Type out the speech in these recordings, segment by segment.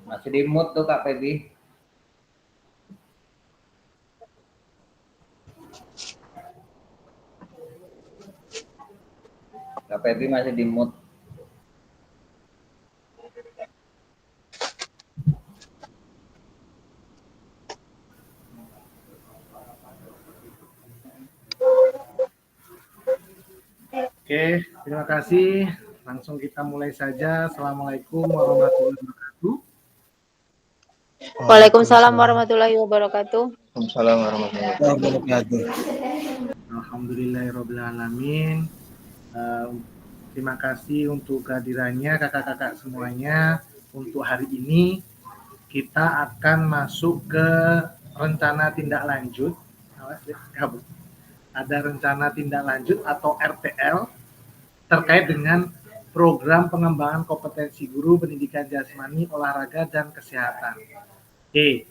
Masih di mute tuh Kak Feby. Kak Feby masih di mute. Oke, terima kasih. Langsung kita mulai saja. Assalamualaikum warahmatullahi wabarakatuh. Waalaikumsalam warahmatullahi wabarakatuh. Waalaikumsalam warahmatullahi wabarakatuh. Alhamdulillahirrahmanirrahim. Terima kasih untuk kehadirannya kakak-kakak semuanya. Untuk hari ini kita akan masuk ke rencana tindak lanjut. Ada rencana tindak lanjut atau RTL terkait dengan program pengembangan kompetensi guru pendidikan jasmani, olahraga, dan kesehatan. Oke,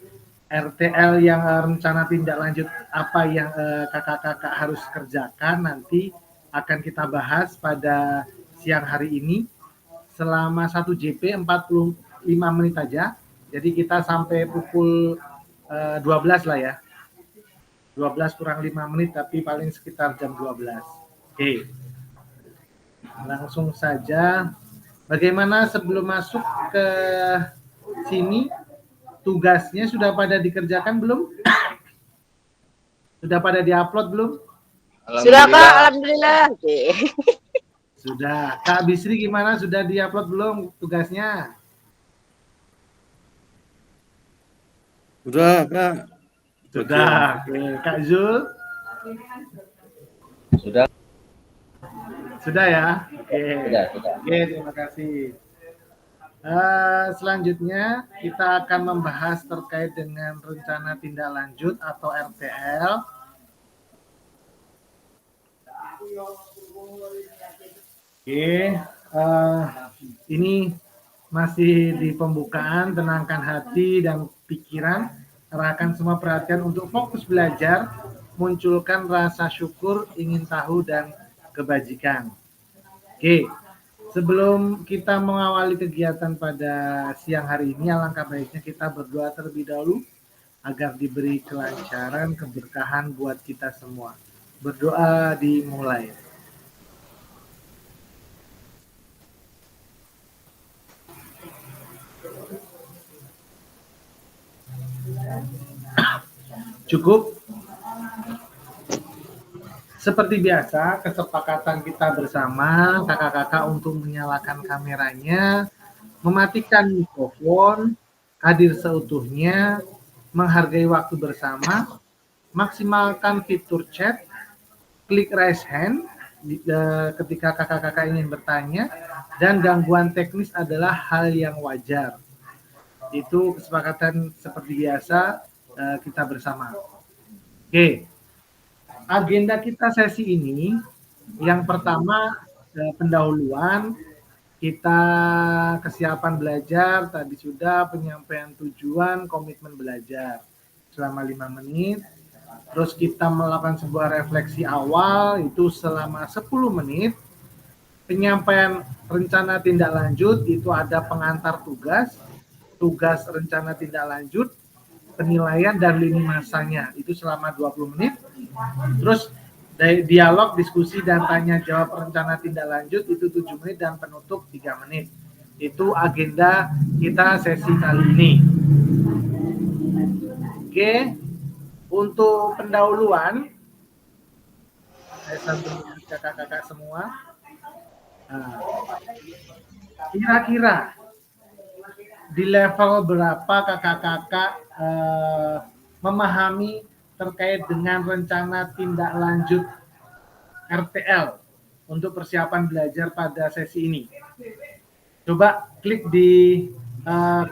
RTL yang rencana tindak lanjut apa yang kakak-kakak harus kerjakan nanti akan kita bahas pada siang hari ini selama 1 JP 45 menit aja. Jadi kita sampai pukul 12 lah ya. 12 kurang 5 menit tapi paling sekitar jam 12. Oke. Langsung saja. Bagaimana sebelum masuk ke sini tugasnya sudah pada dikerjakan belum? Sudah pada diupload belum? Sudah Kak, alhamdulillah. Sudah. Kak Bisri gimana? Sudah diupload belum tugasnya? Sudah Kak. Sudah. Oke. Kak Zul? Sudah. Sudah ya? Oke. Sudah. Oke, terima kasih. Selanjutnya kita akan membahas terkait dengan rencana tindak lanjut atau RTL. Oke, ini masih di pembukaan, tenangkan hati dan pikiran, arahkan semua perhatian untuk fokus belajar, munculkan rasa syukur, ingin tahu, dan kebajikan. Oke, sebelum kita mengawali kegiatan pada siang hari ini, alangkah baiknya kita berdoa terlebih dahulu agar diberi kelancaran, keberkahan buat kita semua. Berdoa dimulai. Cukup? Seperti biasa, kesepakatan kita bersama kakak-kakak untuk menyalakan kameranya, mematikan mikrofon, hadir seutuhnya, menghargai waktu bersama, maksimalkan fitur chat, klik raise hand ketika kakak-kakak ingin bertanya, dan gangguan teknis adalah hal yang wajar. Itu kesepakatan seperti biasa kita bersama. Oke, agenda kita sesi ini yang pertama pendahuluan, kita kesiapan belajar, tadi sudah penyampaian tujuan, komitmen belajar selama 5 menit. Terus kita melakukan sebuah refleksi awal itu selama 10 menit. Penyampaian rencana tindak lanjut itu ada pengantar tugas rencana tindak lanjut, penilaian dan lini masanya itu selama 20 menit. Terus dialog, diskusi dan tanya jawab rencana tindak lanjut itu 7 menit dan penutup 3 menit. Itu agenda kita sesi kali ini. Oke. Untuk pendahuluan saya sambil kakak-kakak semua. Nah, kira-kira di level berapa kakak-kakak memahami terkait dengan rencana tindak lanjut RTL untuk persiapan belajar pada sesi ini? Coba klik di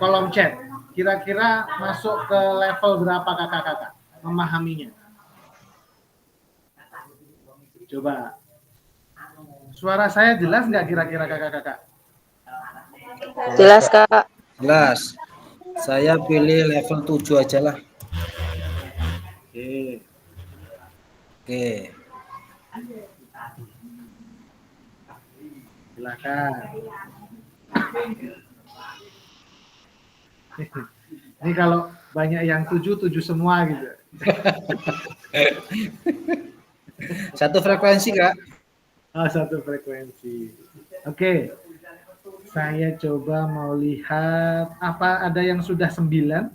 kolom chat. Kira-kira masuk ke level berapa kakak-kakak memahaminya? Coba. Suara saya jelas nggak kira-kira kakak-kakak? Jelas, Kak. Jelas. Saya pilih level 7 aja lah. Oke. Oke. Silakan. Ini kalau banyak yang 7 semua gitu. Satu frekuensi, Kak. Oh, satu frekuensi. Oke. Saya coba mau lihat apa ada yang sudah 9?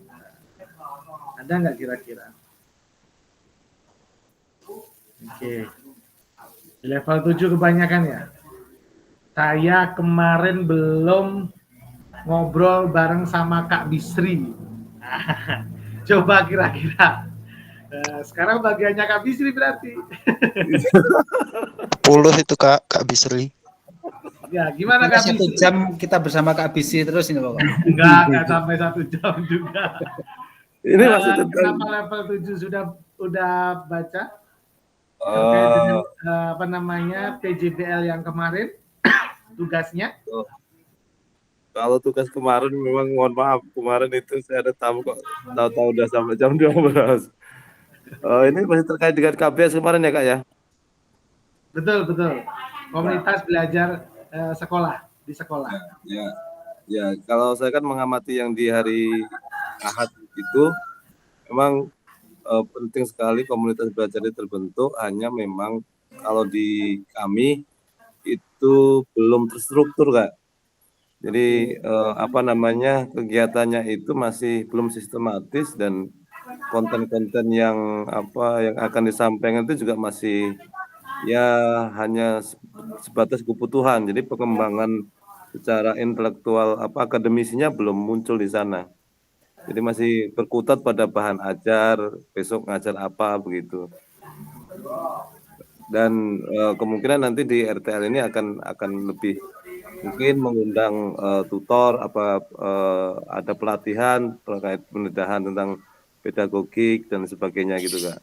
Ada nggak kira-kira? Oke. Di level 7 kebanyakan ya? Saya kemarin belum ngobrol bareng sama Kak Bisri. Coba kira-kira. Sekarang bagiannya Kak Bisri berarti. 10 itu Kak Bisri. Ya, gimana Kak Satu Bisri? jam kita bersama Kak Bisi terus ini Bapak. Enggak sampai 1 jam juga. Ini masih Kenapa level 7 udah baca? Terkait dengan apa namanya PJBL yang kemarin tugasnya? Kalau tugas kemarin memang mohon maaf, kemarin itu saya ada tamu kok tahu-tahu udah sampai jam 12. Ini masih terkait dengan KBS kemarin ya Kak ya? Betul. Komunitas belajar sekolah di sekolah. Ya, kalau saya kan mengamati yang di hari Ahad itu memang penting sekali komunitas belajar ini terbentuk, hanya memang kalau di kami itu belum terstruktur Kak. Jadi kegiatannya itu masih belum sistematis dan konten-konten yang akan disampaikan itu juga masih ya hanya sebatas kebutuhan. Jadi pengembangan secara intelektual akademisinya belum muncul di sana. Jadi masih berkutat pada bahan ajar, besok ngajar apa begitu. Dan kemungkinan nanti di RTL ini akan lebih mungkin mengundang tutor ada pelatihan terkait pendedahan tentang pedagogik dan sebagainya gitu Kak.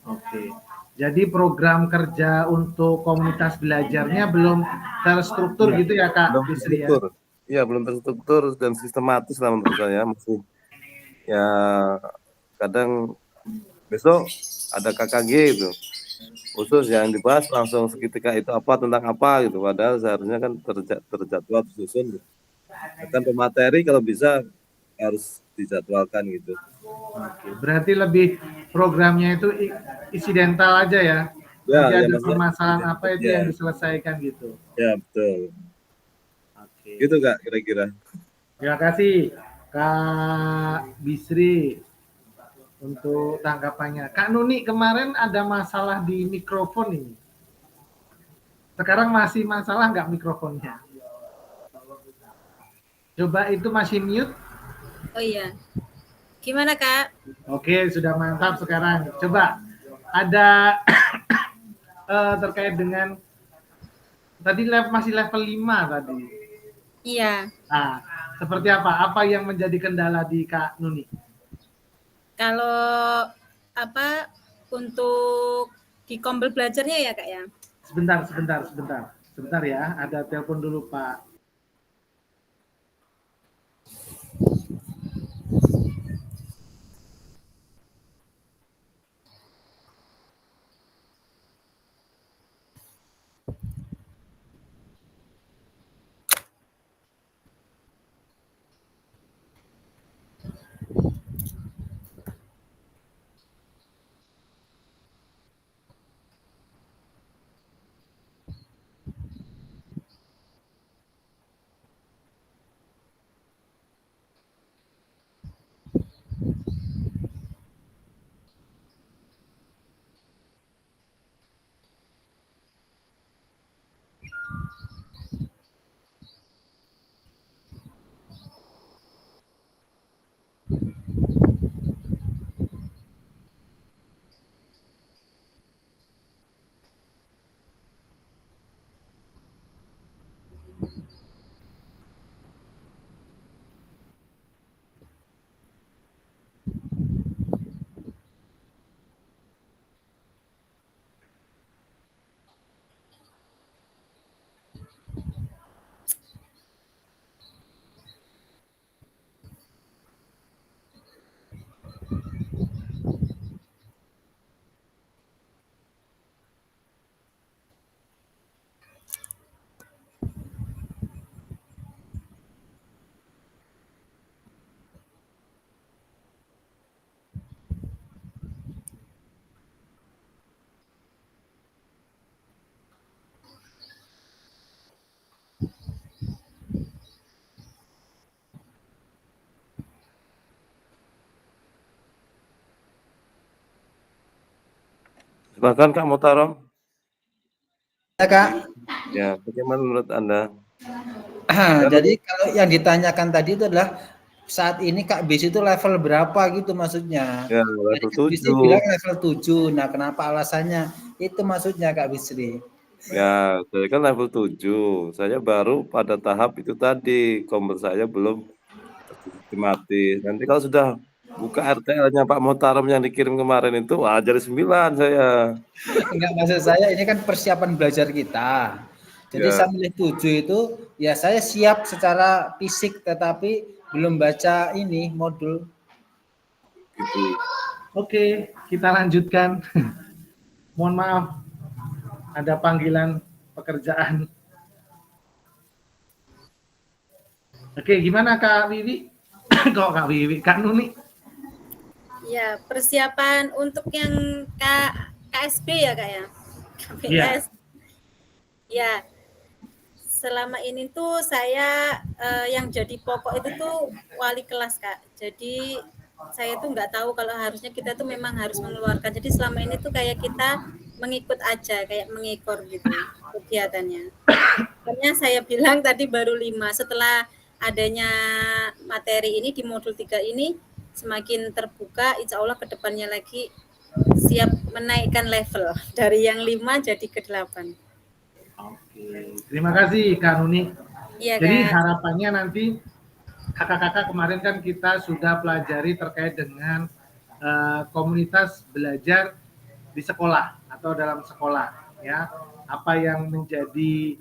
Oke. Jadi program kerja untuk komunitas belajarnya belum terstruktur gitu ya Kak Belum Bisri ya? terstruktur. Iya, belum terstruktur dan sistematis lah menurut saya, masih ya kadang besok ada KKG itu. Khusus yang dibahas langsung seketika itu tentang apa gitu, padahal seharusnya kan terjadwal tersusun. Bahkan pemateri kalau bisa harus dijadwalkan gitu. Oke, berarti lebih programnya itu insidental aja ya? Nanti ada permasalahan apa itu yang diselesaikan gitu? Ya betul. Oke. Gitu Kak kira-kira. Terima kasih Kak Bisri untuk tanggapannya. Kak Nuni kemarin ada masalah di mikrofon ini. Sekarang masih masalah nggak mikrofonnya? Coba itu masih mute. Oh iya. Gimana Kak? Oke, sudah mantap sekarang. Coba ada terkait dengan tadi masih level 5 tadi. Iya. Nah, seperti apa? Apa yang menjadi kendala di Kak Nuni? Kalau untuk di Kombel belajarnya ya Kak ya? Sebentar ya, ada telepon dulu Pak. Silakan Kak Muhtarom. Ya Kak. Ya, bagaimana menurut Anda? Jadi kalau yang ditanyakan tadi itu adalah saat ini Kak Bis itu level berapa gitu maksudnya. Ya, Tadi level Kak Bisri bilang 7. level 7. Nah, kenapa alasannya? Itu maksudnya Kak Bisri. Ya, saya kan level 7. Saya baru pada tahap itu tadi, kompet saya belum sistematis. Nanti kalau sudah buka RTL-nya Pak Muhtarom yang dikirim kemarin itu, wah jadi 9 saya. Enggak, maksud saya ini kan persiapan belajar kita. Jadi Ya, saya milih 7 itu ya saya siap secara fisik tetapi belum baca ini modul. gitu. Oke, kita lanjutkan. Mohon maaf, ada panggilan pekerjaan. Oke, gimana Kak Wiwi? Kok Kak Wiwi? Kak Nuni? Ya, persiapan untuk yang KSB ya Kak ya? KPS. Ya, selama ini tuh saya yang jadi pokok itu tuh wali kelas Kak. Jadi saya tuh nggak tahu kalau harusnya kita tuh memang harus mengeluarkan. Jadi selama ini tuh kayak kita mengikut aja, kayak mengikor gitu kegiatannya. Makanya saya bilang tadi baru 5. Setelah adanya materi ini di modul 3 ini semakin terbuka, insya Allah kedepannya lagi siap menaikkan level dari yang 5 jadi ke 8. Oke, terima kasih Kak Nuni. Iya, Jadi Kak. harapannya nanti kakak-kakak kemarin kan kita sudah pelajari terkait dengan komunitas belajar di sekolah atau dalam sekolah, ya. Apa yang menjadi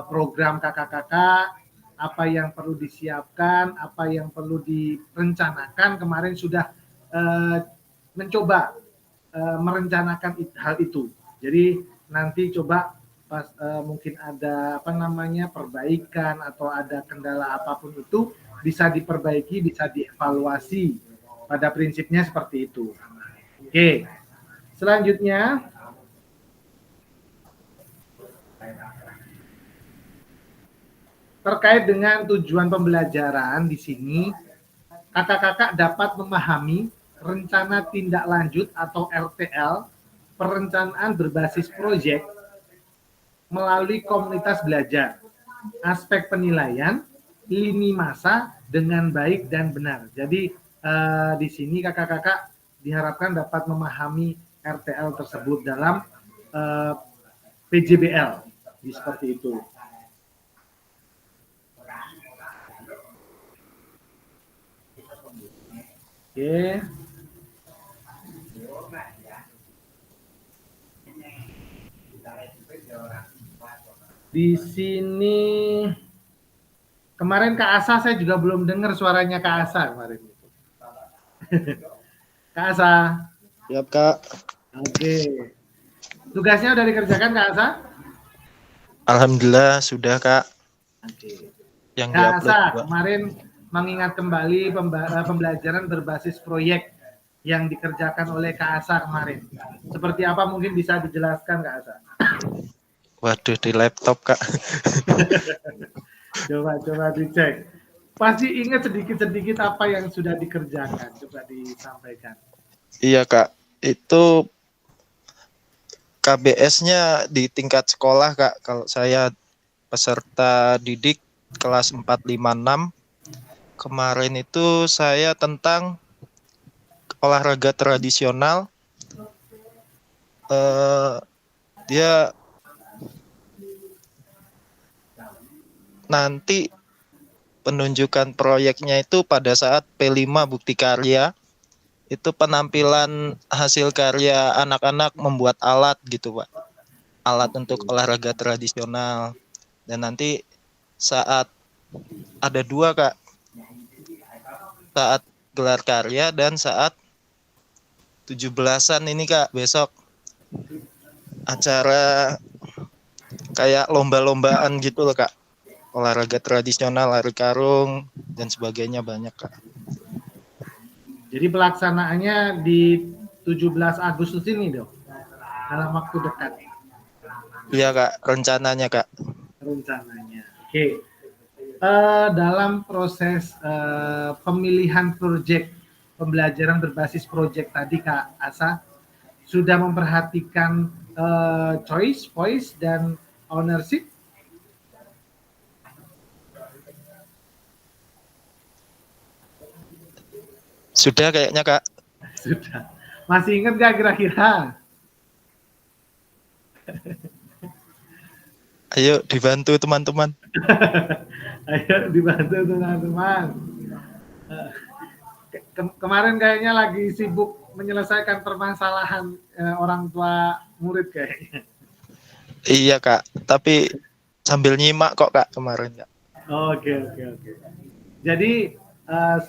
program kakak-kakak, apa yang perlu disiapkan, apa yang perlu direncanakan. Kemarin sudah mencoba merencanakan hal itu. Jadi nanti coba pas mungkin ada perbaikan atau ada kendala apapun itu bisa diperbaiki, bisa dievaluasi. Pada prinsipnya seperti itu. Oke. Selanjutnya terkait dengan tujuan pembelajaran di sini, kakak-kakak dapat memahami rencana tindak lanjut atau RTL, perencanaan berbasis proyek melalui komunitas belajar, aspek penilaian, lini masa dengan baik dan benar. Jadi di sini kakak-kakak diharapkan dapat memahami RTL tersebut dalam PJBL, seperti itu. Oke. Di sini kemarin Kak Asa saya juga belum dengar suaranya Kak Asa kemarin. Kak Asa. Siap, Kak. Oke. Tugasnya udah dikerjakan Kak Asa? Alhamdulillah sudah, Kak. Oke. Yang Kak diupload Asa, juga. kemarin mengingat kembali pembelajaran berbasis proyek yang dikerjakan oleh Kak Asa kemarin. Seperti apa mungkin bisa dijelaskan Kak Asa? Waduh, di laptop, Kak. Coba dicek. Pasti ingat sedikit-sedikit apa yang sudah dikerjakan. Coba disampaikan. Iya, Kak. Itu KBS-nya di tingkat sekolah, Kak. Kalau saya peserta didik kelas 456, kemarin itu saya tentang olahraga tradisional. Dia nanti penunjukan proyeknya itu pada saat P5 bukti karya, itu penampilan hasil karya anak-anak membuat alat gitu, Pak. Alat untuk olahraga tradisional. Dan nanti saat ada 2, Kak. Saat gelar karya dan saat 17-an ini, Kak, besok. Acara kayak lomba-lombaan gitu loh, Kak. Olahraga tradisional, lari karung, dan sebagainya banyak, Kak. Jadi pelaksanaannya di 17 Agustus ini dong, dalam waktu dekat. Iya, Kak, rencananya, Kak. Rencananya. Oke. Dalam proses pemilihan proyek pembelajaran berbasis proyek tadi Kak Asa, sudah memperhatikan choice, voice, dan ownership? Sudah kayaknya Kak. Sudah. Masih ingat nggak kira-kira? Ayo dibantu teman-teman. Ayo dibantu teman-teman. Kemarin kayaknya lagi sibuk menyelesaikan permasalahan orang tua murid kayaknya. Iya Kak, tapi sambil nyimak kok Kak kemarin Kak. Oke. Jadi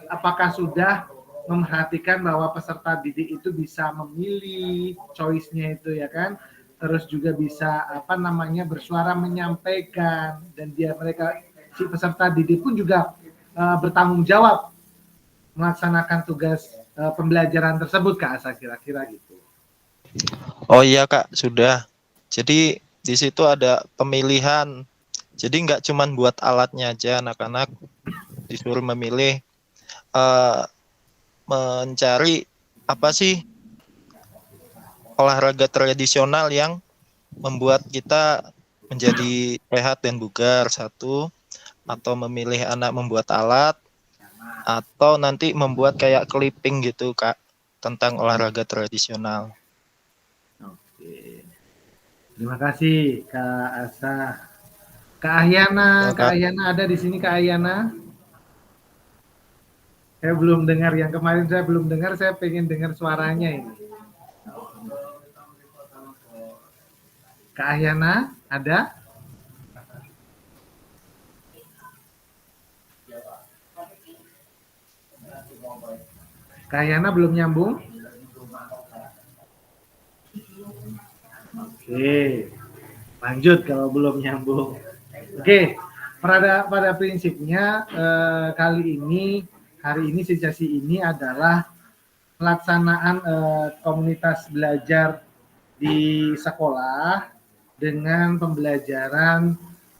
apakah sudah memperhatikan bahwa peserta didik itu bisa memilih choice-nya itu ya kan? Terus juga bisa bersuara menyampaikan, dan si peserta didik pun juga bertanggung jawab melaksanakan tugas pembelajaran tersebut Kak Asa, kira-kira gitu. Oh iya Kak, sudah. Jadi di situ ada pemilihan. Jadi nggak cuman buat alatnya aja, anak-anak disuruh memilih mencari apa sih olahraga tradisional yang membuat kita menjadi sehat dan bugar, satu, atau memilih anak membuat alat, atau nanti membuat kayak clipping gitu Kak tentang olahraga tradisional. Oke. Terima kasih Kak Asa. Kak Ahyana, Ya, Kak. Kak Ahyana ada di sini Kak Ahyana? Saya belum dengar, yang kemarin saya belum dengar, saya pengen dengar suaranya ini. Kak Ahyana ada? Kak Ahyana belum nyambung? Oke, lanjut kalau belum nyambung. Oke, pada prinsipnya hari ini sesi ini adalah pelaksanaan komunitas belajar di sekolah dengan pembelajaran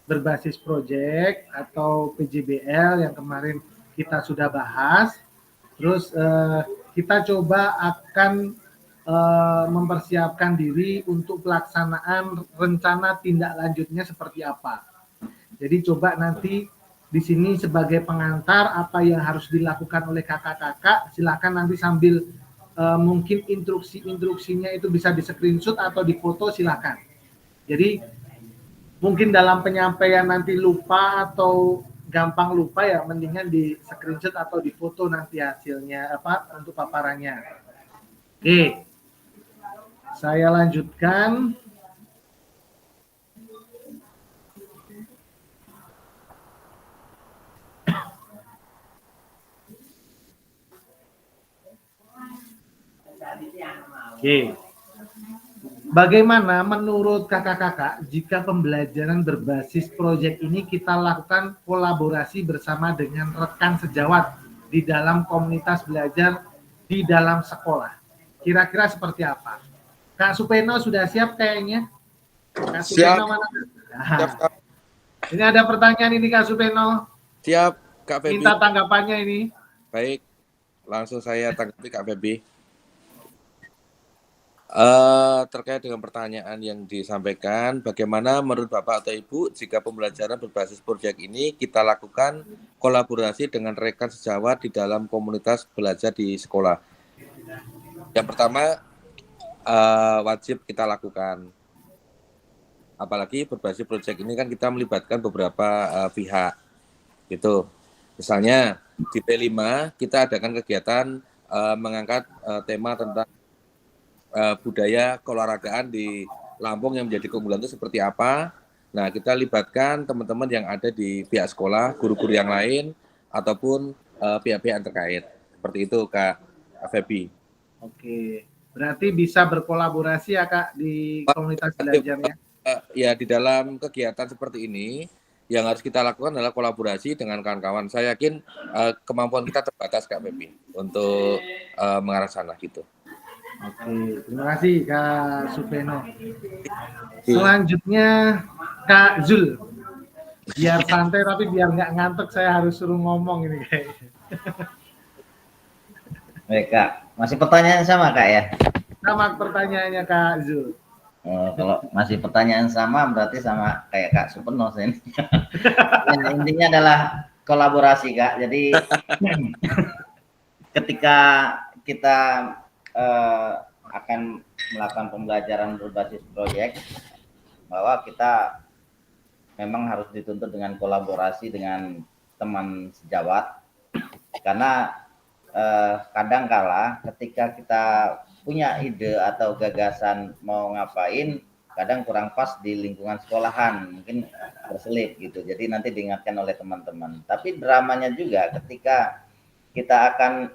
berbasis proyek atau PJBL yang kemarin kita sudah bahas. Terus kita coba akan mempersiapkan diri untuk pelaksanaan rencana tindak lanjutnya seperti apa. Jadi coba nanti di sini sebagai pengantar apa yang harus dilakukan oleh kakak-kakak, silakan nanti sambil mungkin instruksinya itu bisa di screenshot atau difoto, silakan. Jadi mungkin dalam penyampaian nanti lupa atau gampang lupa ya, mendingan di screenshot atau di foto nanti hasilnya untuk paparannya. Oke, saya lanjutkan. Oke. Bagaimana menurut kakak-kakak jika pembelajaran berbasis proyek ini kita lakukan kolaborasi bersama dengan rekan sejawat di dalam komunitas belajar di dalam sekolah? Kira-kira seperti apa? Kak Supeno sudah siap kayaknya? Kak Supeno mana? Nah, ini ada pertanyaan ini Kak Supeno. Siap, Kak Febi. Minta tanggapannya ini. Baik, langsung saya tanggapi Kak Febi. Terkait dengan pertanyaan yang disampaikan, bagaimana menurut Bapak atau Ibu jika pembelajaran berbasis proyek ini kita lakukan kolaborasi dengan rekan sejawat di dalam komunitas belajar di sekolah? Yang pertama, wajib kita lakukan. Apalagi berbasis proyek ini kan kita melibatkan beberapa pihak. Gitu. Misalnya di P5 kita adakan kegiatan mengangkat tema tentang budaya keolahragaan di Lampung yang menjadi keunggulan itu seperti apa. Nah, kita libatkan teman-teman yang ada di pihak sekolah, guru-guru yang lain, ataupun pihak-pihak yang terkait. Seperti itu, Kak Febi. Oke, berarti bisa berkolaborasi ya Kak di komunitas belajarnya? Ya, di dalam kegiatan seperti ini, yang harus kita lakukan adalah kolaborasi dengan kawan-kawan. Saya yakin kemampuan kita terbatas, Kak Febi, untuk mengarah sana gitu. Oke, terima kasih Kak Supeno. Selanjutnya Kak Zul. Biar santai tapi biar nggak ngantuk, saya harus suruh ngomong ini kayaknya. Baik Kak, masih pertanyaan sama Kak ya? Sama pertanyaannya Kak Zul. Kalau masih pertanyaan sama berarti sama kayak Kak Superno ini. Ya, intinya adalah kolaborasi Kak. Jadi ketika kita akan melakukan pembelajaran berbasis proyek, bahwa kita memang harus dituntut dengan kolaborasi dengan teman sejawat, karena kadangkala ketika kita punya ide atau gagasan mau ngapain, kadang kurang pas di lingkungan sekolahan, mungkin berselip gitu. Jadi nanti diingatkan oleh teman-teman. Tapi dramanya juga ketika kita akan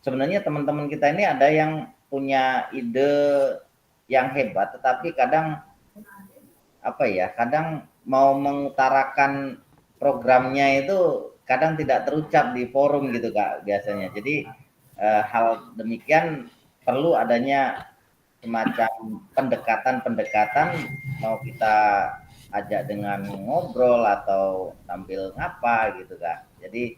sebenarnya teman-teman kita ini ada yang punya ide yang hebat, tetapi kadang kadang mau mengutarakan programnya itu kadang tidak terucap di forum gitu Kak biasanya. Jadi hal demikian perlu adanya semacam pendekatan mau kita ajak dengan ngobrol atau tampil ngapa gitu Kak. Jadi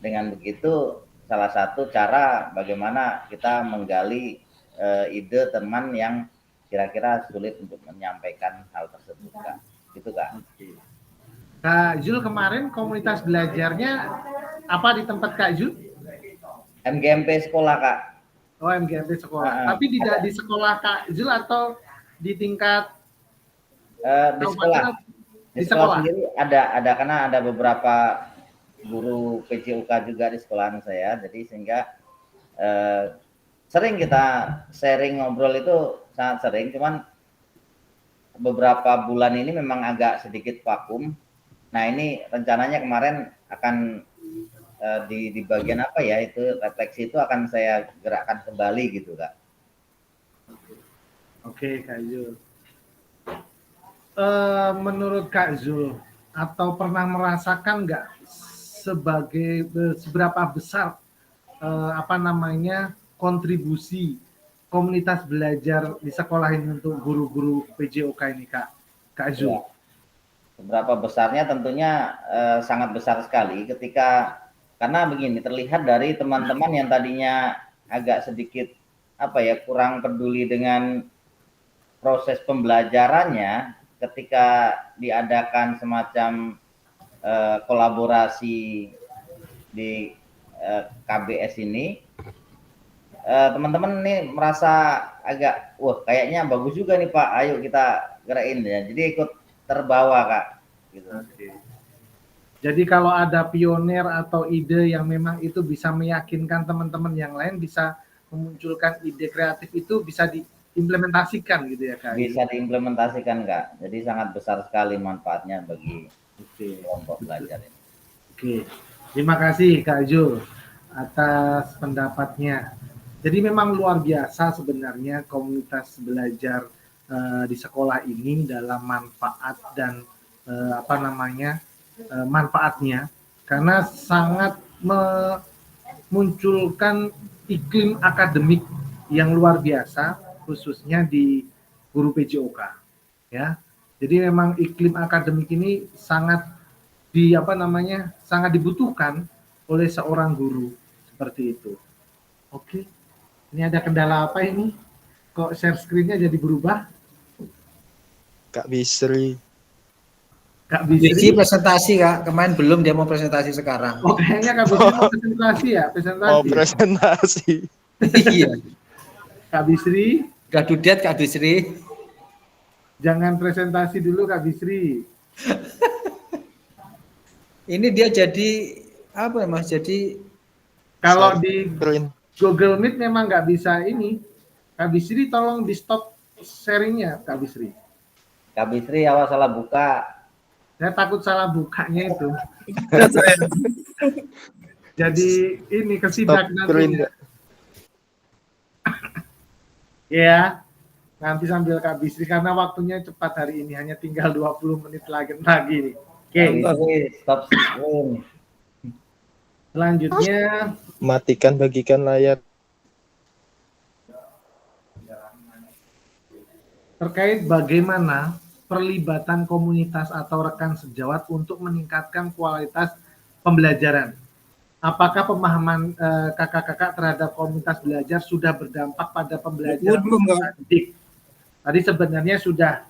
dengan begitu salah satu cara bagaimana kita menggali ide teman yang kira-kira sulit untuk menyampaikan hal tersebut Kak. Gitu Kak. Kak Zul kemarin komunitas belajarnya apa di tempat Kak Zul? MGMP sekolah Kak. Oh, MGMP sekolah. Tapi tidak di sekolah Kak Zul atau di tingkat di sekolah. Di sekolah sendiri ada karena ada beberapa guru PJUK juga di sekolahan saya. Jadi sehingga sering kita sharing ngobrol itu sangat sering, cuman beberapa bulan ini memang agak sedikit vakum. Nah ini rencananya kemarin akan di bagian apa ya itu refleksi itu akan saya gerakkan kembali gitu Kak. Oke Kak Zul. Menurut Kak Zul atau pernah merasakan nggak seberapa besar kontribusi komunitas belajar di sekolah ini untuk guru-guru PJOK ini Kak Zul? Ya. Seberapa besarnya tentunya sangat besar sekali karena begini, terlihat dari teman-teman yang tadinya agak sedikit kurang peduli dengan proses pembelajarannya, ketika diadakan semacam kolaborasi di KBS ini, teman-teman ini merasa agak kayaknya bagus juga nih Pak, ayo kita gerakin ya. Jadi ikut terbawa Kak gitu. Okay. Jadi kalau ada pionir atau ide yang memang itu bisa meyakinkan teman-teman yang lain, bisa memunculkan ide kreatif, itu bisa diimplementasikan gitu ya Kak? Bisa diimplementasikan Kak. Jadi sangat besar sekali manfaatnya bagi kelompok belajar ini. Oke. Terima kasih Kak Zul atas pendapatnya. Jadi memang luar biasa sebenarnya komunitas belajar di sekolah ini dalam manfaat dan manfaatnya, karena sangat memunculkan iklim akademik yang luar biasa khususnya di guru PJOK ya. Jadi memang iklim akademik ini sangat sangat dibutuhkan oleh seorang guru seperti itu. Oke. Ini ada kendala apa ini? Kok share screen-nya jadi berubah? Kak Bisri. Kak Bisri presentasi Kak, kemarin belum, dia mau presentasi sekarang. Oh kayaknya Kak Bisri mau presentasi ya, presentasi. Oh presentasi. Iya. Kak Bisri. Gadudet Kak Bisri. Jangan presentasi dulu Kak Bisri. Ini dia jadi apa Mas? Jadi kalau di Google Meet memang nggak bisa ini. Kak Bisri tolong di stop sharingnya Kak Bisri. Kak Bisri awas salah buka. Saya takut salah bukanya itu. Jadi ini kesidak nanti. Ya, nanti sambil Kak Bisri karena waktunya cepat hari ini, hanya tinggal 20 menit lagi nih. Oke. Stop screen. Selanjutnya matikan bagikan layar. Terkait bagaimana perlibatan komunitas atau rekan sejawat untuk meningkatkan kualitas pembelajaran. apakah pemahaman kakak-kakak terhadap komunitas belajar sudah berdampak pada pembelajaran peserta didik? Tadi sebenarnya sudah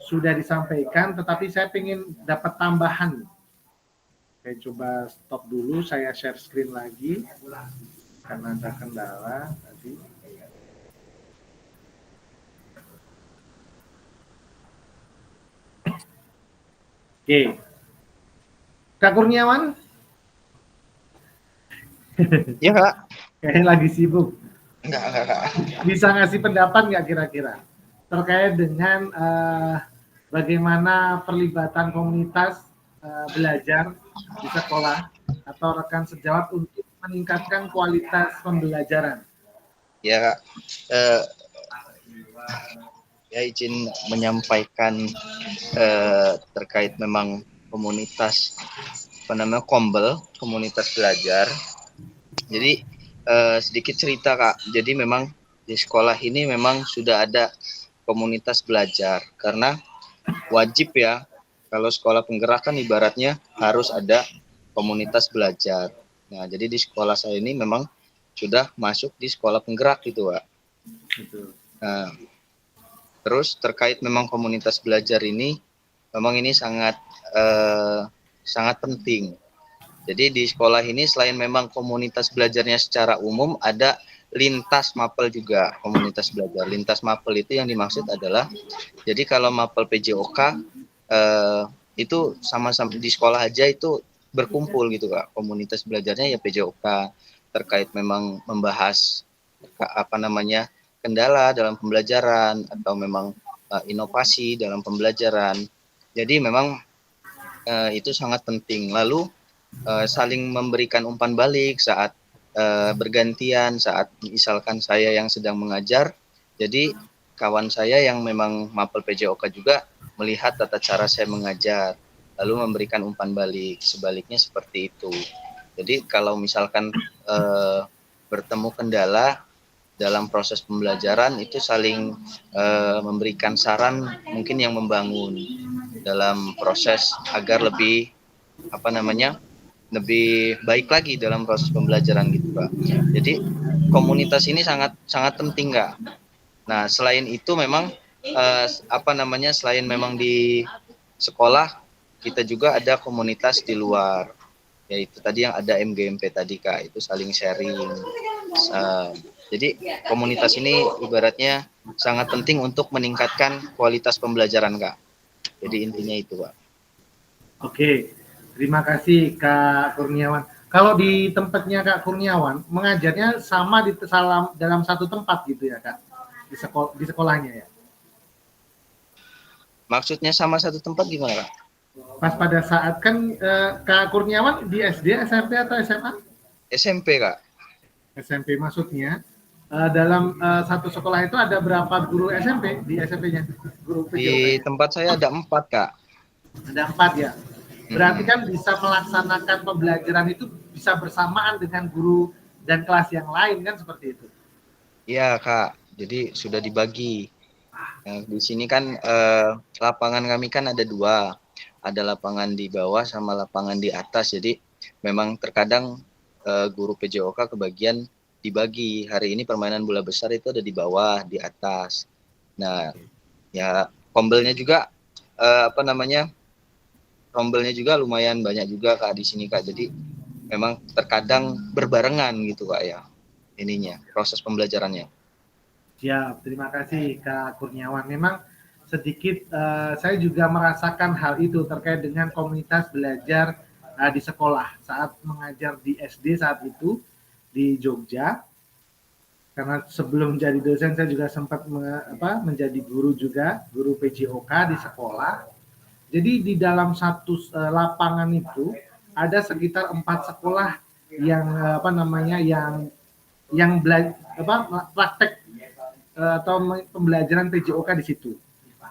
sudah disampaikan, tetapi saya ingin dapat tambahan. Saya coba stop dulu, saya share screen lagi karena ada kendala tadi. Oke, Kak Kurniawan? Iya Kak. Kayaknya lagi sibuk. Enggak. Bisa ngasih pendapat nggak kira-kira terkait dengan bagaimana perlibatan komunitas belajar di sekolah atau rekan sejawat untuk meningkatkan kualitas pembelajaran? Ya Kak. Ya izin menyampaikan terkait memang komunitas Kombel, komunitas belajar. Jadi sedikit cerita Kak. Jadi memang di sekolah ini memang sudah ada komunitas belajar karena wajib ya, kalau sekolah penggerak kan ibaratnya harus ada komunitas belajar. Nah, jadi di sekolah saya ini memang sudah masuk di sekolah penggerak gitu, Pak. Nah, terus terkait memang komunitas belajar ini, memang ini sangat penting. Jadi di sekolah ini selain memang komunitas belajarnya secara umum, ada lintas mapel juga, komunitas belajar. Lintas mapel itu yang dimaksud adalah, jadi kalau mapel PJOK itu sama-sama di sekolah aja itu berkumpul gitu Kak. Komunitas belajarnya ya PJOK, terkait memang membahas kendala dalam pembelajaran atau memang inovasi dalam pembelajaran. Jadi memang itu sangat penting. Lalu saling memberikan umpan balik saat bergantian, saat misalkan saya yang sedang mengajar, jadi kawan saya yang memang mapel PJOK juga melihat tata cara saya mengajar, lalu memberikan umpan balik, sebaliknya seperti itu. Jadi kalau misalkan bertemu kendala dalam proses pembelajaran, itu saling memberikan saran mungkin yang membangun dalam proses agar lebih lebih baik lagi dalam proses pembelajaran gitu Pak. Jadi komunitas ini sangat penting Kak. Nah selain itu memang selain memang di sekolah, kita juga ada komunitas di luar, yaitu tadi yang ada MGMP tadi Kak, itu saling sharing. Jadi komunitas ini ibaratnya sangat penting untuk meningkatkan kualitas pembelajaran Kak. Jadi intinya itu Pak. Oke. Terima kasih Kak Kurniawan. Kalau di tempatnya Kak Kurniawan, mengajarnya sama dalam satu tempat gitu ya Kak? Di sekolahnya ya? Maksudnya sama satu tempat gimana Kak? Pas pada saat kan Kak Kurniawan di SD, SMP atau SMA? SMP Kak. SMP maksudnya. Dalam satu sekolah itu ada berapa guru SMP di SMP-nya? Guru PJOK? Di tempat saya ada 4 Kak. Ada 4 ya? Berarti kan bisa melaksanakan pembelajaran itu bisa bersamaan dengan guru dan kelas yang lain kan seperti itu? Iya Kak, jadi sudah dibagi. Nah, di sini kan lapangan kami kan ada 2, ada lapangan di bawah sama lapangan di atas. Jadi memang terkadang guru PJOK kebagian dibagi. Hari ini permainan bola besar itu ada di bawah, di atas. Nah, ya kombelnya juga rombelnya juga lumayan banyak juga Kak di sini Kak. Jadi memang terkadang berbarengan gitu Kak ya ininya, proses pembelajarannya. Siap, terima kasih Kak Kurniawan. Memang sedikit saya juga merasakan hal itu terkait dengan komunitas belajar di sekolah saat mengajar di SD saat itu di Jogja. Karena sebelum jadi dosen saya juga sempat menjadi guru juga, guru PJOK di sekolah. Jadi di dalam satu lapangan itu ada sekitar 4 sekolah yang praktek atau pembelajaran PJOK di situ.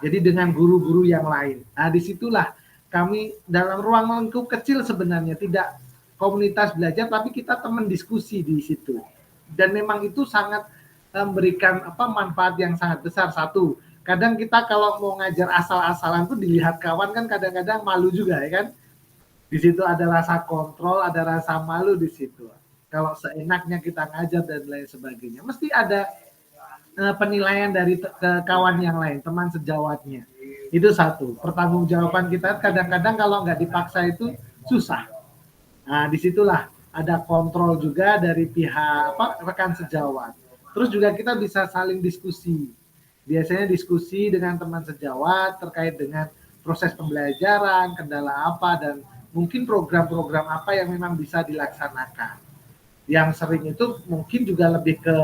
Jadi dengan guru-guru yang lain. Nah disitulah kami dalam ruang lingkup kecil sebenarnya, tidak komunitas belajar, tapi kita teman diskusi di situ. Dan memang itu sangat memberikan manfaat yang sangat besar. Satu, kadang kita kalau mau ngajar asal-asalan tuh dilihat kawan kan kadang-kadang malu juga ya kan. Di situ ada rasa kontrol, ada rasa malu di situ. Kalau seenaknya kita ngajar dan lain sebagainya, mesti ada penilaian dari kawan yang lain, teman sejawatnya. Itu satu. Pertanggungjawaban kita kadang-kadang kalau nggak dipaksa itu susah. Nah, disitulah ada kontrol juga dari pihak rekan sejawat. Terus juga kita bisa saling diskusi. Biasanya diskusi dengan teman sejawat terkait dengan proses pembelajaran, kendala apa, dan mungkin program-program apa yang memang bisa dilaksanakan. Yang sering itu mungkin juga lebih ke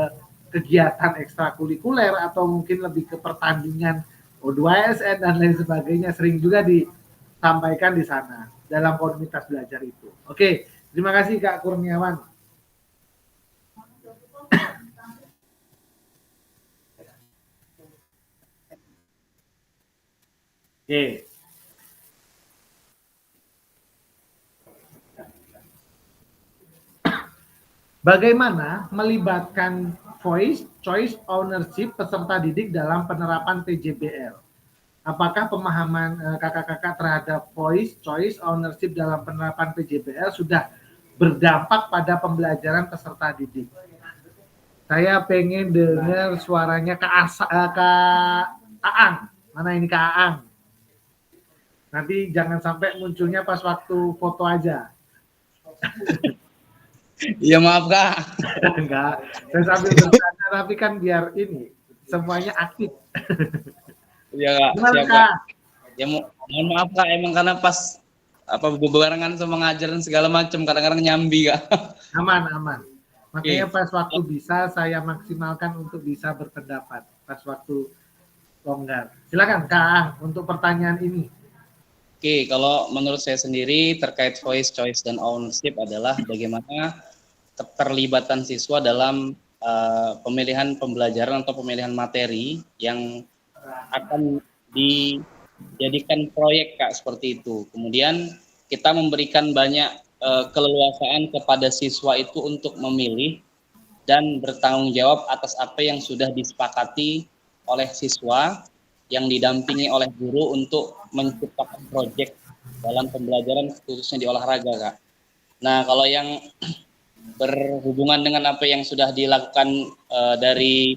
kegiatan ekstrakurikuler atau mungkin lebih ke pertandingan O2ASN dan lain sebagainya, sering juga disampaikan di sana dalam komunitas belajar itu. Oke, terima kasih Kak Kurniawan. Oke. Bagaimana melibatkan voice, choice, ownership peserta didik dalam penerapan PJBL? Apakah pemahaman kakak-kakak terhadap voice, choice, ownership dalam penerapan PJBL sudah berdampak pada pembelajaran peserta didik? Saya pengen dengar suaranya Kak Aang. Mana ini Kak Aang? Nanti jangan sampai munculnya pas waktu foto aja. Iya maaf Kak. Enggak, saya sambil bercanda tapi kan biar ini semuanya aktif. Iya Kak. Gimana Siap, Kak? Ya mohon maaf Kak, emang karena pas bebarengan sama ngajaran segala macam kadang-kadang nyambi Kak. Aman. Makanya pas waktu bisa saya maksimalkan untuk bisa berpendapat pas waktu longgar. Silakan Kak untuk pertanyaan ini. Oke, kalau menurut saya sendiri terkait voice, choice, dan ownership adalah bagaimana keterlibatan siswa dalam pemilihan pembelajaran atau pemilihan materi yang akan dijadikan proyek Kak, seperti itu. Kemudian kita memberikan banyak keleluasaan kepada siswa itu untuk memilih dan bertanggung jawab atas apa yang sudah disepakati oleh siswa yang didampingi oleh guru untuk menciptakan proyek dalam pembelajaran khususnya di olahraga Kak. Nah kalau yang berhubungan dengan apa yang sudah dilakukan dari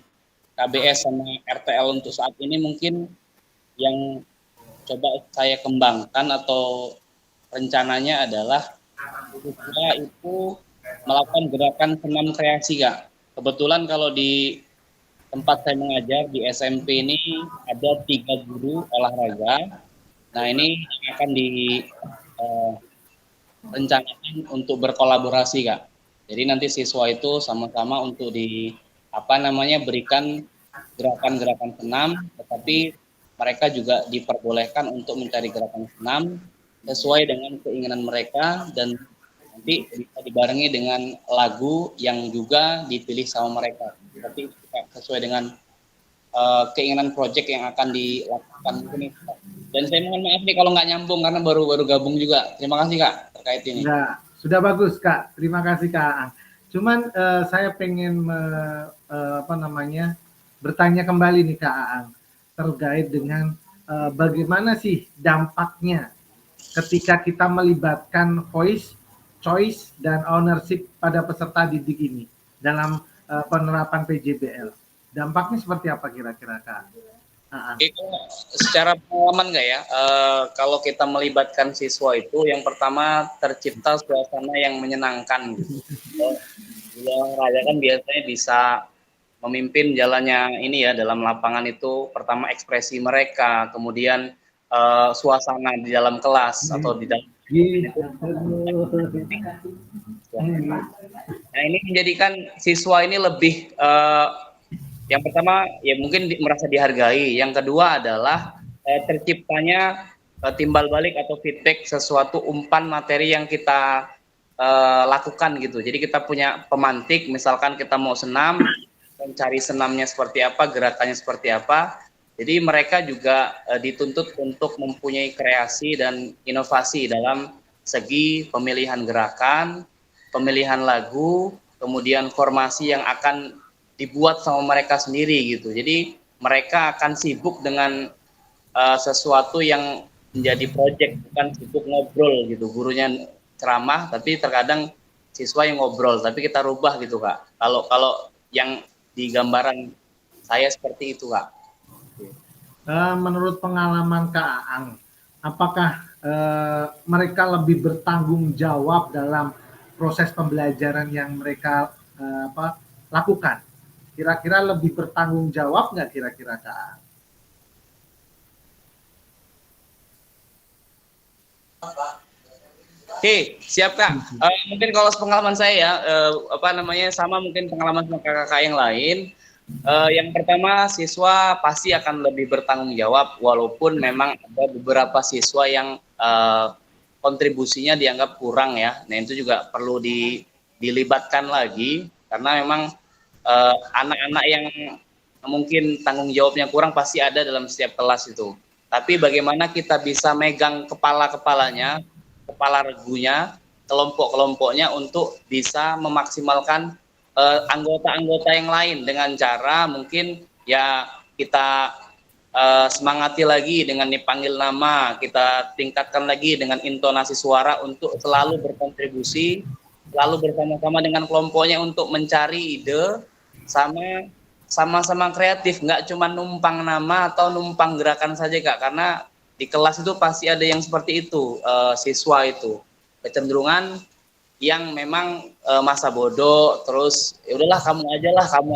KBS sama RTL untuk saat ini, mungkin yang coba saya kembangkan atau rencananya adalah siswa itu melakukan gerakan senam kreasi Kak. Kebetulan kalau di tempat saya mengajar di SMP ini ada 3 guru olahraga. Nah ini akan direncanakan untuk berkolaborasi Kak. Jadi nanti siswa itu sama-sama untuk berikan gerakan-gerakan senam, tetapi mereka juga diperbolehkan untuk mencari gerakan senam sesuai dengan keinginan mereka dan nanti bisa dibarengi dengan lagu yang juga dipilih sama mereka. Tapi sesuai dengan keinginan proyek yang akan dilakukan ini. Dan saya mohon maaf nih kalau nggak nyambung karena baru gabung juga. Terima kasih Kak terkait ini. Ya, sudah bagus Kak. Terima kasih Kak. Cuman saya pengen bertanya kembali nih Kak Aang terkait dengan bagaimana sih dampaknya ketika kita melibatkan voice, choice, dan ownership pada peserta didik ini dalam penerapan PJBL. Dampaknya seperti apa kira-kira Kak? Itu secara pengalaman nggak ya? Kalau kita melibatkan siswa itu, yang pertama tercipta suasana yang menyenangkan. Gitu. Di olahraga kan biasanya bisa memimpin jalannya ini ya dalam lapangan itu. Pertama ekspresi mereka, kemudian suasana di dalam kelas atau di dalam Nah ini menjadikan siswa ini lebih yang pertama ya mungkin merasa dihargai, yang kedua adalah terciptanya timbal balik atau feedback sesuatu umpan materi yang kita lakukan gitu. Jadi kita punya pemantik, misalkan kita mau senam, mencari senamnya seperti apa, gerakannya seperti apa. Jadi mereka juga dituntut untuk mempunyai kreasi dan inovasi dalam segi pemilihan gerakan, pemilihan lagu, kemudian formasi yang akan dibuat sama mereka sendiri gitu. Jadi mereka akan sibuk dengan sesuatu yang menjadi project, bukan sibuk ngobrol gitu. Gurunya ceramah tapi terkadang siswa yang ngobrol, tapi kita rubah gitu Kak. Kalau yang di gambaran saya seperti itu Kak. Menurut pengalaman Kak Aang, apakah mereka lebih bertanggung jawab dalam proses pembelajaran yang mereka lakukan? Kira-kira lebih bertanggung jawab nggak kira-kira Kak Aang? Oke, siap Kak. Mungkin kalau pengalaman saya ya, sama mungkin pengalaman sama kakak-kakak yang lain. Yang pertama, siswa pasti akan lebih bertanggung jawab, walaupun memang ada beberapa siswa yang kontribusinya dianggap kurang ya. Nah itu juga perlu dilibatkan lagi, karena memang anak-anak yang mungkin tanggung jawabnya kurang pasti ada dalam setiap kelas itu. Tapi bagaimana kita bisa megang kepala-kepalanya, kepala regunya, kelompok-kelompoknya untuk bisa memaksimalkan anggota-anggota yang lain dengan cara mungkin ya kita semangati lagi dengan dipanggil nama, kita tingkatkan lagi dengan intonasi suara untuk selalu berkontribusi, selalu bersama-sama dengan kelompoknya untuk mencari ide, sama-sama kreatif, nggak cuma numpang nama atau numpang gerakan saja Kak, karena di kelas itu pasti ada yang seperti itu, siswa itu kecenderungan yang memang masa bodoh, terus ya udahlah kamu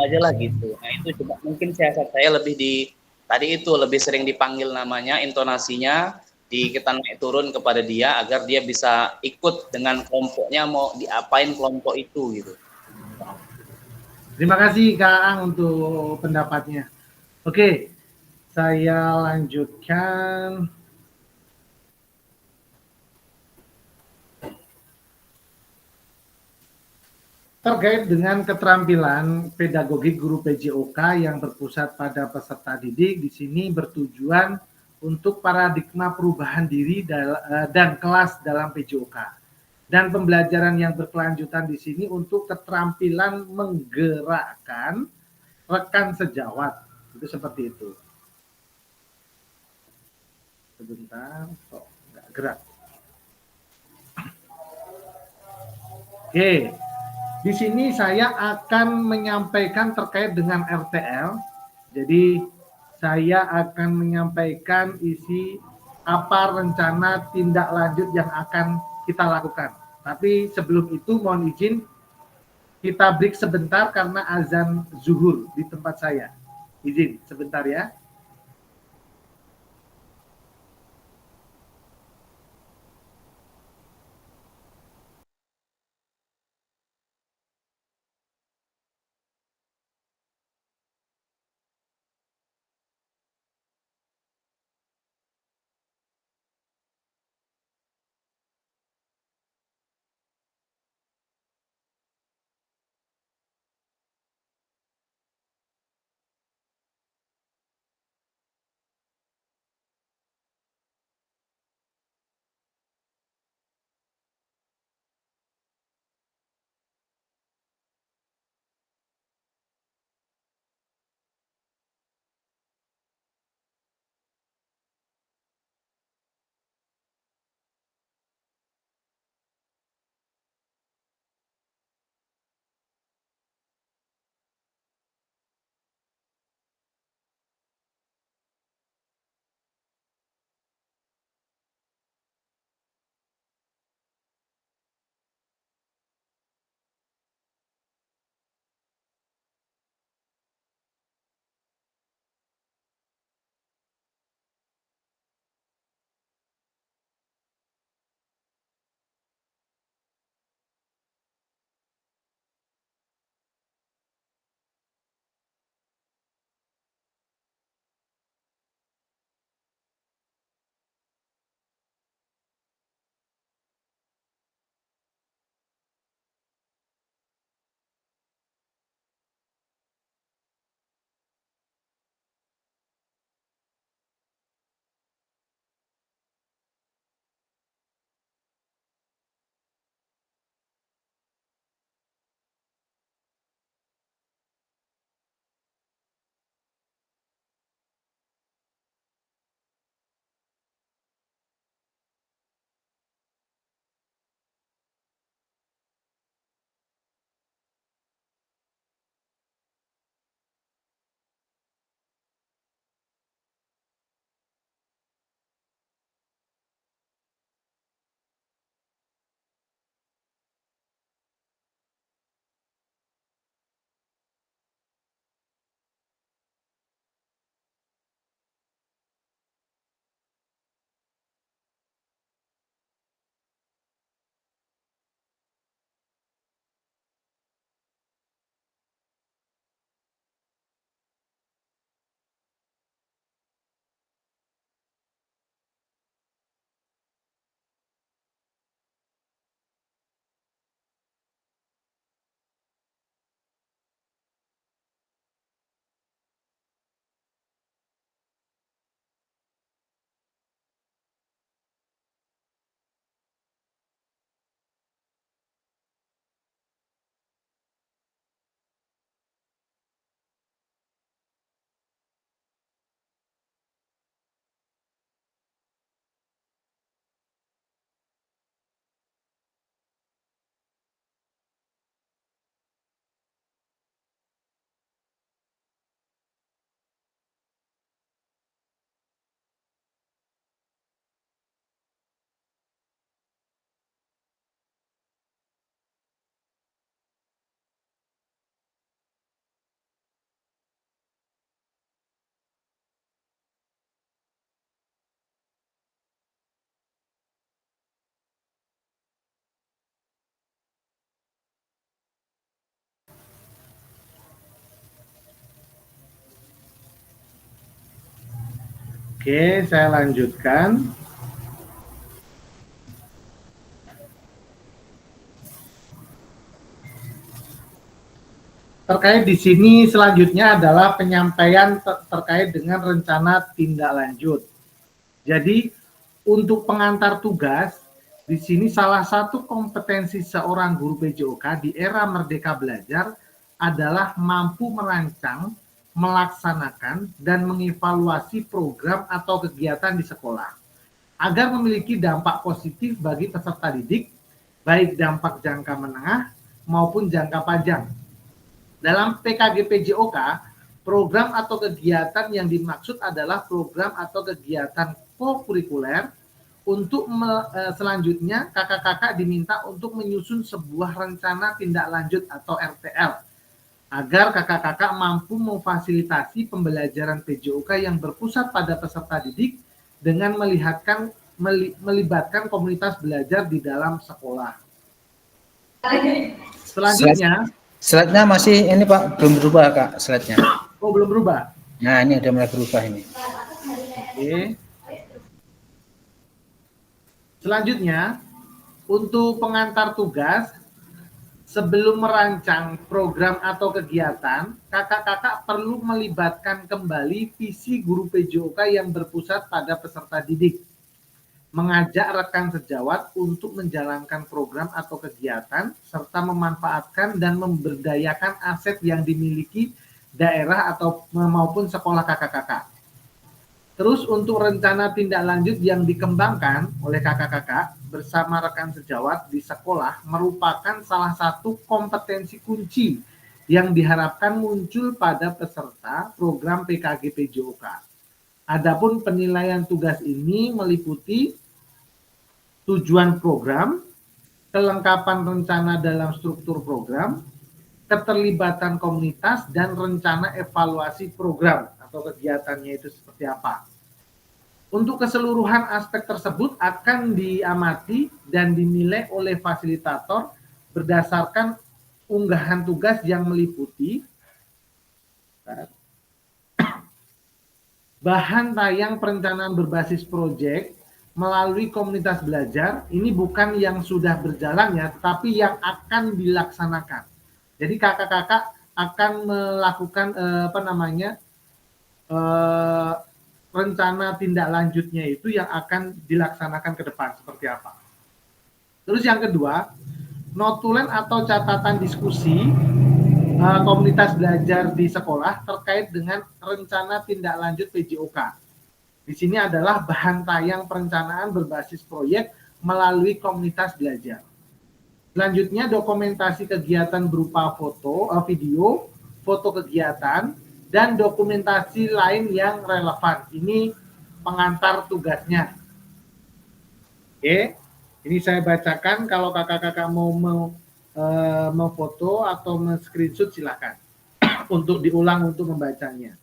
aja lah gitu. Nah itu coba mungkin siasat saya lebih di tadi itu lebih sering dipanggil namanya, intonasinya kita naik turun kepada dia agar dia bisa ikut dengan kelompoknya mau diapain kelompok itu gitu. Terima kasih Kak Aang untuk pendapatnya. Oke, saya lanjutkan. Terkait dengan keterampilan pedagogi guru PJOK yang berpusat pada peserta didik, di sini bertujuan untuk paradigma perubahan diri dan kelas dalam PJOK. Dan pembelajaran yang berkelanjutan di sini untuk keterampilan menggerakkan rekan sejawat. Itu seperti itu. Sebentar, kok nggak gerak. Oke. Di sini saya akan menyampaikan terkait dengan RTL. Jadi saya akan menyampaikan isi apa rencana tindak lanjut yang akan kita lakukan. Tapi sebelum itu mohon izin kita break sebentar karena azan zuhur di tempat saya. Izin sebentar ya. Oke, saya lanjutkan. Terkait di sini selanjutnya adalah penyampaian terkait dengan rencana tindak lanjut. Jadi untuk pengantar tugas, di sini salah satu kompetensi seorang guru PJOK di era Merdeka Belajar adalah mampu merancang, melaksanakan, dan mengevaluasi program atau kegiatan di sekolah agar memiliki dampak positif bagi peserta didik, baik dampak jangka menengah maupun jangka panjang. Dalam PKG PJOK, program atau kegiatan yang dimaksud adalah program atau kegiatan kokurikuler. Untuk selanjutnya kakak-kakak diminta untuk menyusun sebuah rencana tindak lanjut atau RTL agar kakak-kakak mampu memfasilitasi pembelajaran PJOK yang berpusat pada peserta didik dengan melibatkan komunitas belajar di dalam sekolah. Selanjutnya, slide-nya masih ini Pak, belum berubah Kak slide-nya. Oh, belum berubah? Nah, ini udah mulai berubah ini. Oke. Selanjutnya, untuk pengantar tugas, sebelum merancang program atau kegiatan, kakak-kakak perlu melibatkan kembali visi guru PJOK yang berpusat pada peserta didik. Mengajak rekan sejawat untuk menjalankan program atau kegiatan, serta memanfaatkan dan memberdayakan aset yang dimiliki daerah atau maupun sekolah kakak-kakak. Terus untuk rencana tindak lanjut yang dikembangkan oleh kakak-kakak bersama rekan sejawat di sekolah merupakan salah satu kompetensi kunci yang diharapkan muncul pada peserta program PKG PJOK. Adapun penilaian tugas ini meliputi tujuan program, kelengkapan rencana dalam struktur program, keterlibatan komunitas, dan rencana evaluasi program atau kegiatannya itu seperti apa. Untuk keseluruhan aspek tersebut akan diamati dan dinilai oleh fasilitator berdasarkan unggahan tugas yang meliputi bahan tayang perencanaan berbasis proyek melalui komunitas belajar. Ini bukan yang sudah berjalan ya, tetapi yang akan dilaksanakan. Jadi kakak-kakak akan melakukan rencana tindak lanjutnya itu yang akan dilaksanakan ke depan seperti apa. Terus yang kedua, notulen atau catatan diskusi komunitas belajar di sekolah terkait dengan rencana tindak lanjut PJOK. Di sini adalah bahan tayang perencanaan berbasis proyek melalui komunitas belajar. Selanjutnya dokumentasi kegiatan berupa foto, video, foto kegiatan, dan dokumentasi lain yang relevan. Ini pengantar tugasnya. Oke, ini saya bacakan. Kalau kakak-kakak mau foto atau men-screenshot silakan untuk diulang untuk membacanya.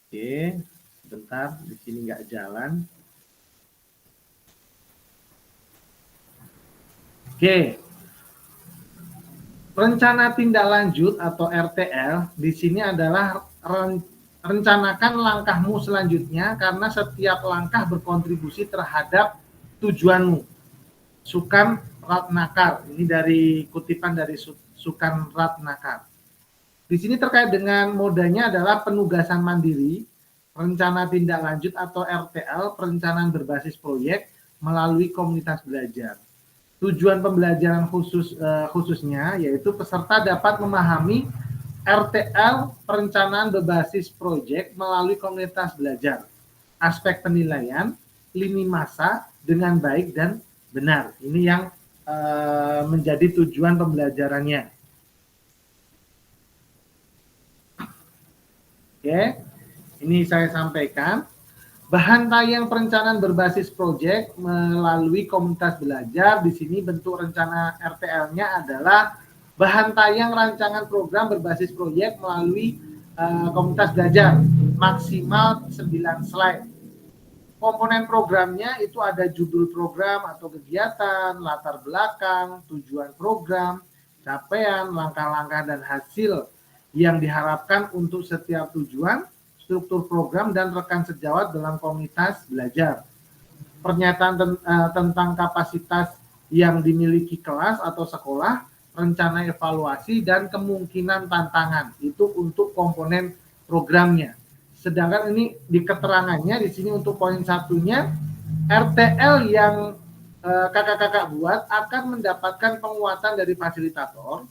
Oke, sebentar, di sini nggak jalan. Oke, rencana tindak lanjut atau RTL di sini adalah rencanakan langkahmu selanjutnya karena setiap langkah berkontribusi terhadap tujuanmu. Sukan Ratnakar, ini dari kutipan dari Sukan Ratnakar. Di sini terkait dengan modanya adalah penugasan mandiri, rencana tindak lanjut atau RTL, perencanaan berbasis proyek melalui komunitas belajar. Tujuan pembelajaran khususnya yaitu peserta dapat memahami RTL, perencanaan berbasis proyek melalui komunitas belajar. Aspek penilaian, lini masa dengan baik dan benar. Ini yang menjadi tujuan pembelajarannya. Oke, ini saya sampaikan. Bahan tayang perencanaan berbasis proyek melalui komunitas belajar. Di sini bentuk rencana RTL-nya adalah bahan tayang rancangan program berbasis proyek melalui komunitas belajar. Maksimal 9 slide. Komponen programnya itu ada judul program atau kegiatan, latar belakang, tujuan program, capaian, langkah-langkah dan hasil yang diharapkan untuk setiap tujuan, struktur program dan rekan sejawat dalam komunitas belajar. Pernyataan tentang kapasitas yang dimiliki kelas atau sekolah, rencana evaluasi, dan kemungkinan tantangan. Itu untuk komponen programnya. Sedangkan ini di keterangannya di sini untuk poin satunya, RTL yang kakak-kakak buat akan mendapatkan penguatan dari fasilitator.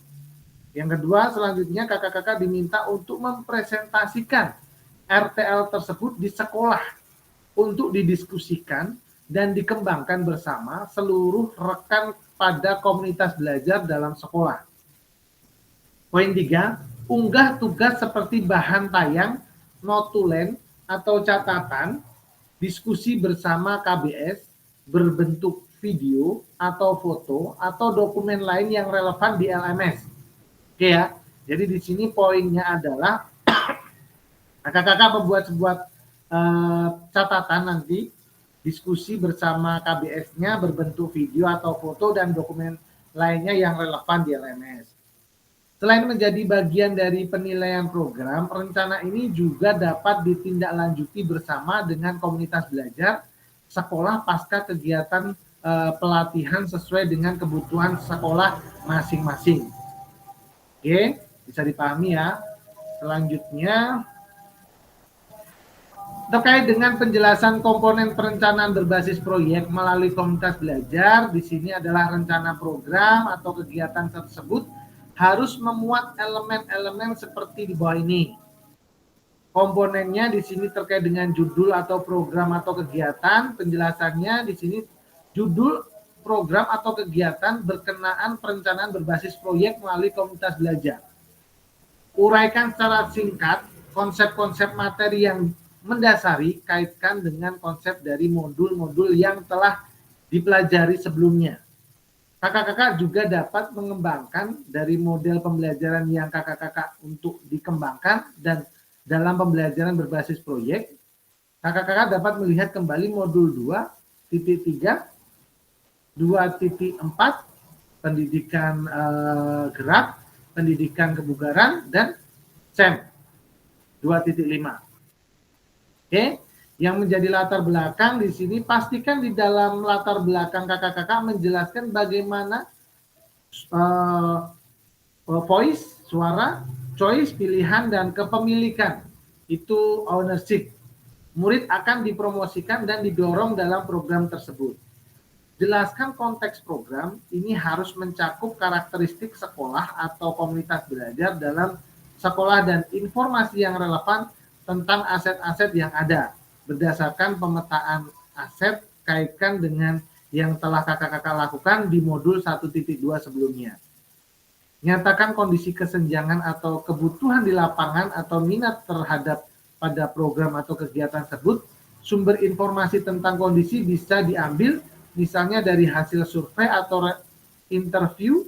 Yang kedua, selanjutnya kakak-kakak diminta untuk mempresentasikan RTL tersebut di sekolah untuk didiskusikan dan dikembangkan bersama seluruh rekan pada komunitas belajar dalam sekolah. Poin 3, unggah tugas seperti bahan tayang, notulen, atau catatan, diskusi bersama KBS berbentuk video atau foto atau dokumen lain yang relevan di LMS. Oke ya, jadi di sini poinnya adalah kakak-kakak membuat sebuah catatan nanti, diskusi bersama KBS-nya berbentuk video atau foto dan dokumen lainnya yang relevan di LMS. Selain menjadi bagian dari penilaian program, rencana ini juga dapat ditindaklanjuti bersama dengan komunitas belajar sekolah pasca kegiatan pelatihan sesuai dengan kebutuhan sekolah masing-masing. Oke, bisa dipahami ya. Selanjutnya, terkait dengan penjelasan komponen perencanaan berbasis proyek melalui komunitas belajar, di sini adalah rencana program atau kegiatan tersebut harus memuat elemen-elemen seperti di bawah ini. Komponennya di sini terkait dengan judul atau program atau kegiatan, penjelasannya di sini judul program atau kegiatan berkenaan perencanaan berbasis proyek melalui komunitas belajar. Uraikan secara singkat konsep-konsep materi yang mendasari, kaitkan dengan konsep dari modul-modul yang telah dipelajari sebelumnya. Kakak-kakak juga dapat mengembangkan dari model pembelajaran yang kakak-kakak untuk dikembangkan dan dalam pembelajaran berbasis proyek, kakak-kakak dapat melihat kembali modul 2.3, 2.4, pendidikan gerak, pendidikan kebugaran, dan SEM 2.5. Oke, yang menjadi latar belakang di sini, pastikan di dalam latar belakang kakak-kakak menjelaskan bagaimana voice, suara, choice, pilihan, dan kepemilikan. Itu ownership. Murid akan dipromosikan dan didorong dalam program tersebut. Jelaskan konteks program, ini harus mencakup karakteristik sekolah atau komunitas belajar dalam sekolah dan informasi yang relevan tentang aset-aset yang ada. Berdasarkan pemetaan aset, kaitkan dengan yang telah kakak-kakak lakukan di modul 1.2 sebelumnya. Nyatakan kondisi kesenjangan atau kebutuhan di lapangan atau minat terhadap pada program atau kegiatan tersebut. Sumber informasi tentang kondisi bisa diambil misalnya dari hasil survei atau interview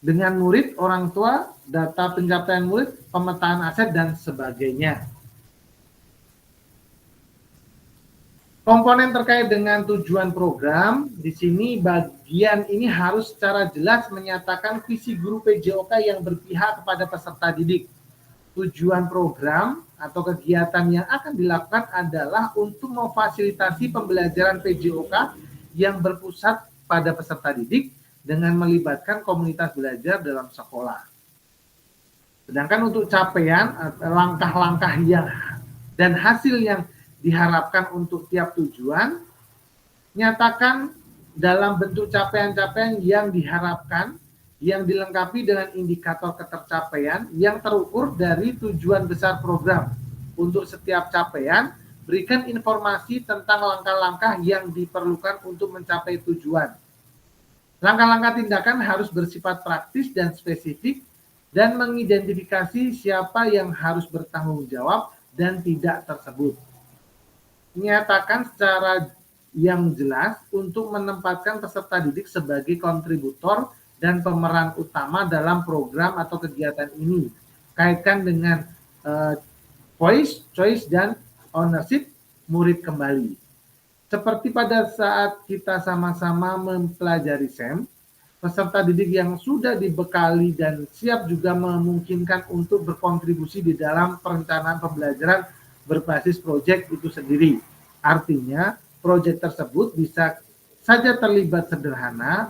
dengan murid, orang tua, data pencapaian murid, pemetaan aset, dan sebagainya. Komponen terkait dengan tujuan program, di sini bagian ini harus secara jelas menyatakan visi guru PJOK yang berpihak kepada peserta didik. Tujuan program atau kegiatan yang akan dilakukan adalah untuk memfasilitasi pembelajaran PJOK yang berpusat pada peserta didik dengan melibatkan komunitas belajar dalam sekolah. Sedangkan untuk capaian, langkah-langkah yang dan hasil yang diharapkan untuk tiap tujuan, nyatakan dalam bentuk capaian-capaian yang diharapkan, yang dilengkapi dengan indikator ketercapaian yang terukur dari tujuan besar program. Untuk setiap capaian, berikan informasi tentang langkah-langkah yang diperlukan untuk mencapai tujuan. Langkah-langkah tindakan harus bersifat praktis dan spesifik dan mengidentifikasi siapa yang harus bertanggung jawab dan tidak tersebut. Nyatakan secara yang jelas untuk menempatkan peserta didik sebagai kontributor dan pemeran utama dalam program atau kegiatan ini. Kaitkan dengan voice, choice, dan ownership murid kembali. Seperti pada saat kita sama-sama mempelajari SEM, peserta didik yang sudah dibekali dan siap juga memungkinkan untuk berkontribusi di dalam perencanaan pembelajaran berbasis proyek itu sendiri. Artinya, proyek tersebut bisa saja terlihat sederhana,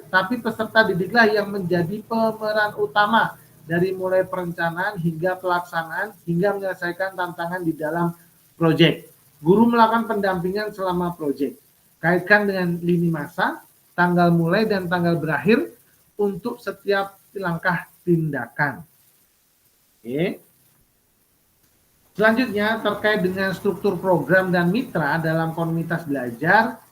tapi peserta didiklah yang menjadi pemeran utama dari mulai perencanaan hingga pelaksanaan hingga menyelesaikan tantangan di dalam proyek. Guru melakukan pendampingan selama proyek. Kaitkan dengan lini masa, tanggal mulai dan tanggal berakhir untuk setiap langkah tindakan. Oke. Selanjutnya terkait dengan struktur program dan mitra dalam komunitas belajar,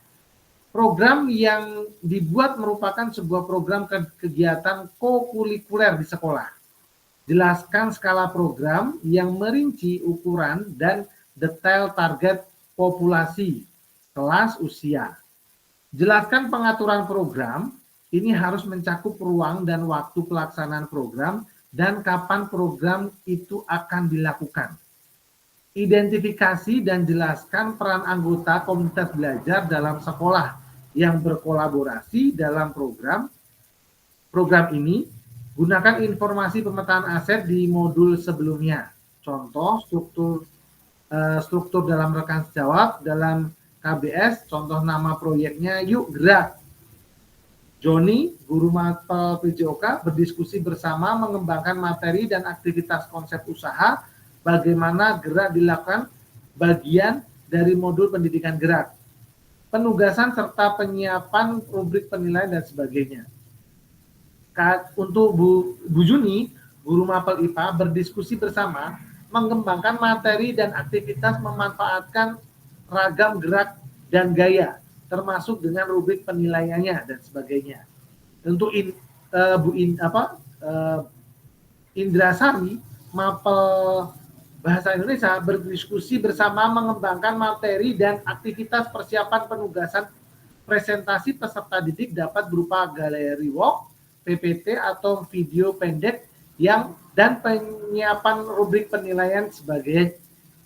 program yang dibuat merupakan sebuah program kegiatan kokurikuler di sekolah. Jelaskan skala program yang merinci ukuran dan detail target populasi, kelas usia. Jelaskan pengaturan program, ini harus mencakup ruang dan waktu pelaksanaan program dan kapan program itu akan dilakukan. Identifikasi dan jelaskan peran anggota komunitas belajar dalam sekolah yang berkolaborasi dalam program ini. Gunakan informasi pemetaan aset di modul sebelumnya. Contoh struktur dalam rekan sejawab, dalam KBS, contoh nama proyeknya Yuk Gerak. Joni, guru mapel PJOK, berdiskusi bersama mengembangkan materi dan aktivitas konsep usaha, bagaimana gerak dilakukan bagian dari modul pendidikan gerak. Penugasan serta penyiapan rubrik penilaian dan sebagainya. Untuk Bu Juni, guru mapel IPA, berdiskusi bersama mengembangkan materi dan aktivitas memanfaatkan ragam gerak dan gaya, termasuk dengan rubrik penilaiannya dan sebagainya. Untuk Indra Sari, mapel Bahasa Indonesia, berdiskusi bersama mengembangkan materi dan aktivitas persiapan penugasan presentasi peserta didik dapat berupa galeri walk, PPT atau video pendek dan penyiapan rubrik penilaian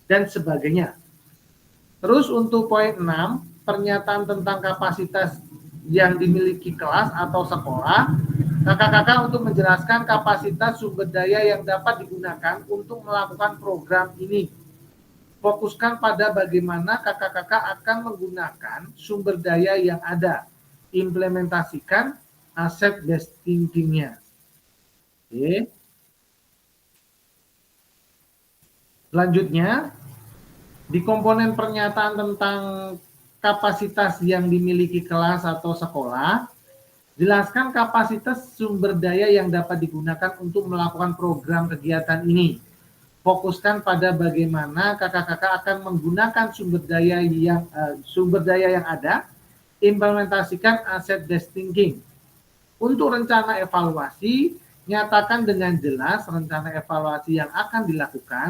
dan sebagainya. Terus untuk poin 6, pernyataan tentang kapasitas yang dimiliki kelas atau sekolah, kakak-kakak untuk menjelaskan kapasitas sumber daya yang dapat digunakan untuk melakukan program ini. Fokuskan pada bagaimana kakak-kakak akan menggunakan sumber daya yang ada. Implementasikan asset-based thinking-nya. Oke. Selanjutnya, di komponen pernyataan tentang kapasitas yang dimiliki kelas atau sekolah, jelaskan kapasitas sumber daya yang dapat digunakan untuk melakukan program kegiatan ini. Fokuskan pada bagaimana kakak-kakak akan menggunakan sumber daya yang ada, implementasikan asset-based thinking. Untuk rencana evaluasi, nyatakan dengan jelas rencana evaluasi yang akan dilakukan,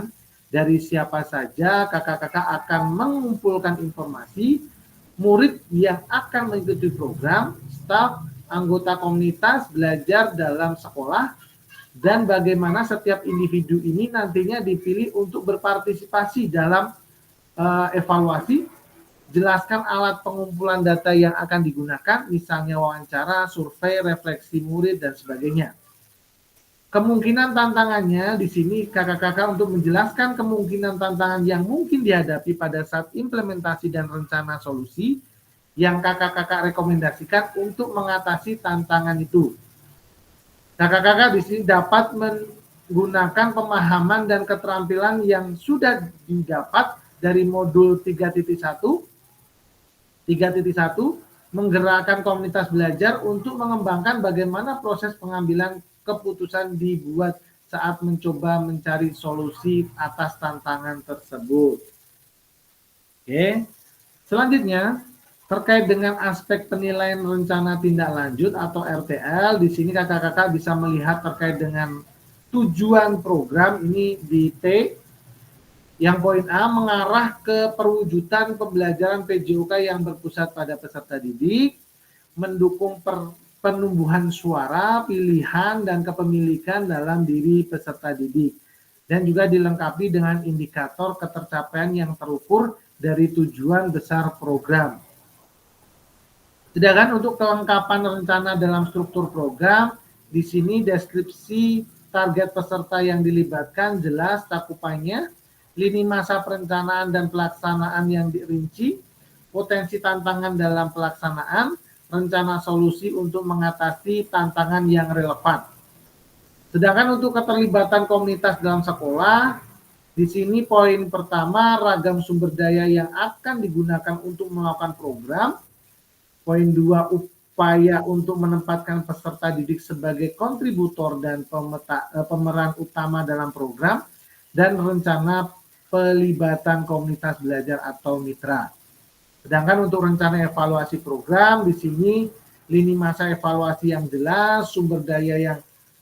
dari siapa saja kakak-kakak akan mengumpulkan informasi, murid yang akan mengikuti program, staf, anggota komunitas belajar dalam sekolah, dan bagaimana setiap individu ini nantinya dipilih untuk berpartisipasi dalam evaluasi. Jelaskan alat pengumpulan data yang akan digunakan, misalnya wawancara, survei, refleksi murid, dan sebagainya. Kemungkinan tantangannya di sini kakak-kakak untuk menjelaskan kemungkinan tantangan yang mungkin dihadapi pada saat implementasi dan rencana solusi yang kakak-kakak rekomendasikan untuk mengatasi tantangan itu. Kakak-kakak di sini dapat menggunakan pemahaman dan keterampilan yang sudah didapat dari modul 3.1, menggerakkan komunitas belajar untuk mengembangkan bagaimana proses pengambilan keputusan dibuat saat mencoba mencari solusi atas tantangan tersebut. Oke. Selanjutnya, terkait dengan aspek penilaian rencana tindak lanjut atau RTL, di sini kakak-kakak bisa melihat terkait dengan tujuan program ini di T. Yang poin A mengarah ke perwujudan pembelajaran PJOK yang berpusat pada peserta didik, mendukung penumbuhan suara, pilihan, dan kepemilikan dalam diri peserta didik. Dan juga dilengkapi dengan indikator ketercapaian yang terukur dari tujuan besar program. Sedangkan untuk kelengkapan rencana dalam struktur program, di sini deskripsi target peserta yang dilibatkan jelas cakupannya, lini masa perencanaan dan pelaksanaan yang dirinci, potensi tantangan dalam pelaksanaan, rencana solusi untuk mengatasi tantangan yang relevan. Sedangkan untuk keterlibatan komunitas dalam sekolah, di sini poin pertama, ragam sumber daya yang akan digunakan untuk melakukan program. Poin 2, upaya untuk menempatkan peserta didik sebagai kontributor dan pemeran utama dalam program, dan rencana pelibatan komunitas belajar atau mitra. Sedangkan untuk rencana evaluasi program, di sini lini masa evaluasi yang jelas, sumber daya yang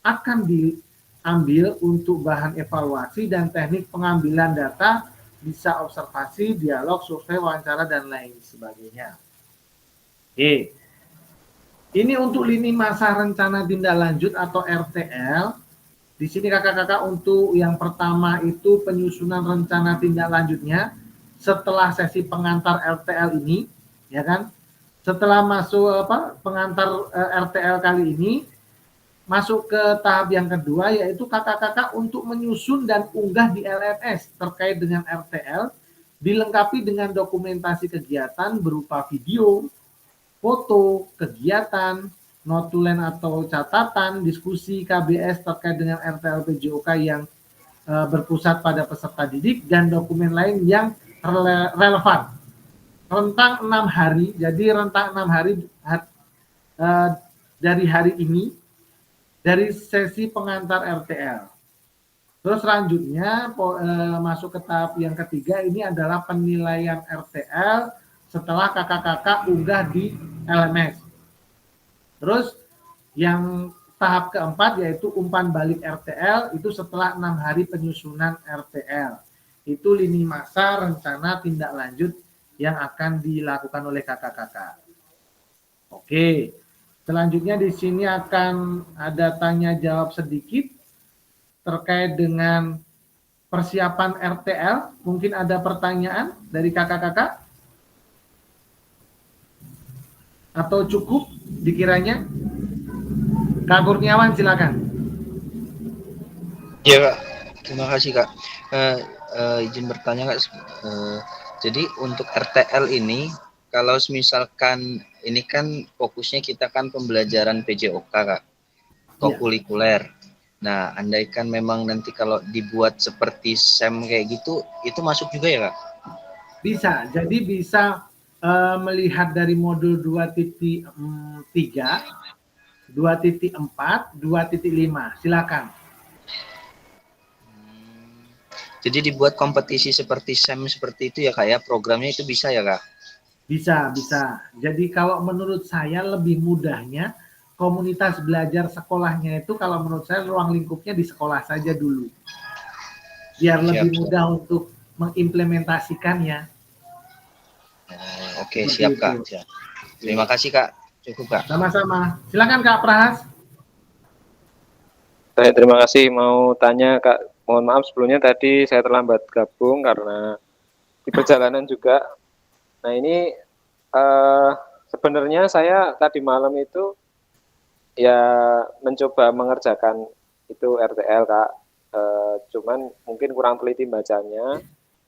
akan diambil untuk bahan evaluasi, dan teknik pengambilan data bisa observasi, dialog, survei, wawancara, dan lain sebagainya. Oke. Ini untuk lini masa rencana tindak lanjut atau RTL. Di sini kakak-kakak untuk yang pertama itu penyusunan rencana tindak lanjutnya setelah sesi pengantar RTL ini, ya kan? Setelah masuk pengantar RTL kali ini, masuk ke tahap yang kedua, yaitu kakak-kakak untuk menyusun dan unggah di LMS terkait dengan RTL, dilengkapi dengan dokumentasi kegiatan berupa video, foto, kegiatan, notulen atau catatan, diskusi KBS terkait dengan RTL PJOK yang berpusat pada peserta didik, dan dokumen lain yang relevan. Rentang 6 hari, jadi rentang 6 hari dari hari ini, dari sesi pengantar RTL. Terus selanjutnya masuk ke tahap yang ketiga, ini adalah penilaian RTL setelah kakak-kakak unggah di LMS. Terus yang tahap keempat yaitu umpan balik RTL, itu setelah 6 hari penyusunan RTL. Itu lini masa rencana tindak lanjut yang akan dilakukan oleh kakak-kakak. Oke, selanjutnya di sini akan ada tanya jawab sedikit terkait dengan persiapan RTL. Mungkin ada pertanyaan dari kakak-kakak? Atau cukup dikiranya? Kak Kurniawan silakan. Ya Kak, terima kasih Kak. Izin bertanya Kak, jadi untuk RTL ini, kalau misalkan ini kan fokusnya kita kan pembelajaran PJOK Kak, kokurikuler. Nah, andaikan memang nanti kalau dibuat seperti SEM kayak gitu, itu masuk juga ya Kak? Bisa, jadi bisa melihat dari modul 2.3, 2.4, 2.5. Silakan. Jadi dibuat kompetisi seperti SEM seperti itu ya Kak ya, programnya itu bisa ya Kak? Bisa, bisa. Jadi kalau menurut saya lebih mudahnya komunitas belajar sekolahnya itu, kalau menurut saya ruang lingkupnya di sekolah saja dulu. Biar lebih mudah untuk mengimplementasikannya. Oke, siap Kak. Siap. Terima kasih Kak. Cukup Kak. Sama-sama. Silakan Kak Prahas. Saya terima kasih, mau tanya Kak. Mohon maaf sebelumnya tadi saya terlambat gabung karena di perjalanan juga. Nah ini sebenarnya saya tadi malam itu ya mencoba mengerjakan itu RTL Kak. Cuman mungkin kurang teliti bacanya.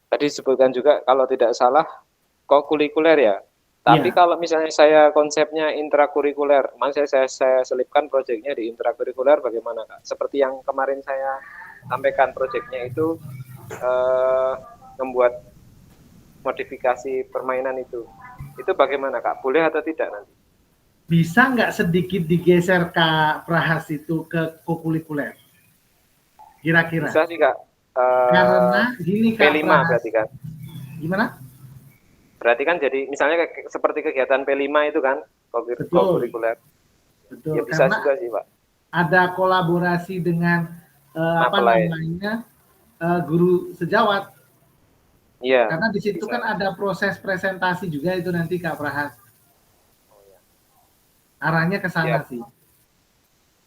Tadi disebutkan juga kalau tidak salah kokurikuler ya. Tapi kalau misalnya saya konsepnya intrakurikuler, saya selipkan proyeknya di intrakurikuler bagaimana Kak? Seperti yang kemarin saya sampaikan, proyeknya itu membuat modifikasi permainan itu bagaimana Kak? Boleh atau tidak nanti? Bisa nggak sedikit digeser Kak Prahas itu ke kokurikuler? Kira-kira? Bisa sih Kak. Karena gini Kak P5 Prahas. berarti kan? Gimana? Berarti kan jadi misalnya seperti kegiatan P5 itu kan, kokurikuler. Betul. Ya, bisa karena juga sih Pak. Ada kolaborasi dengan guru sejawat. Iya. Karena di situ bisa. kan ada proses presentasi juga itu nanti Kak Prahas. Arahnya ke sana sih.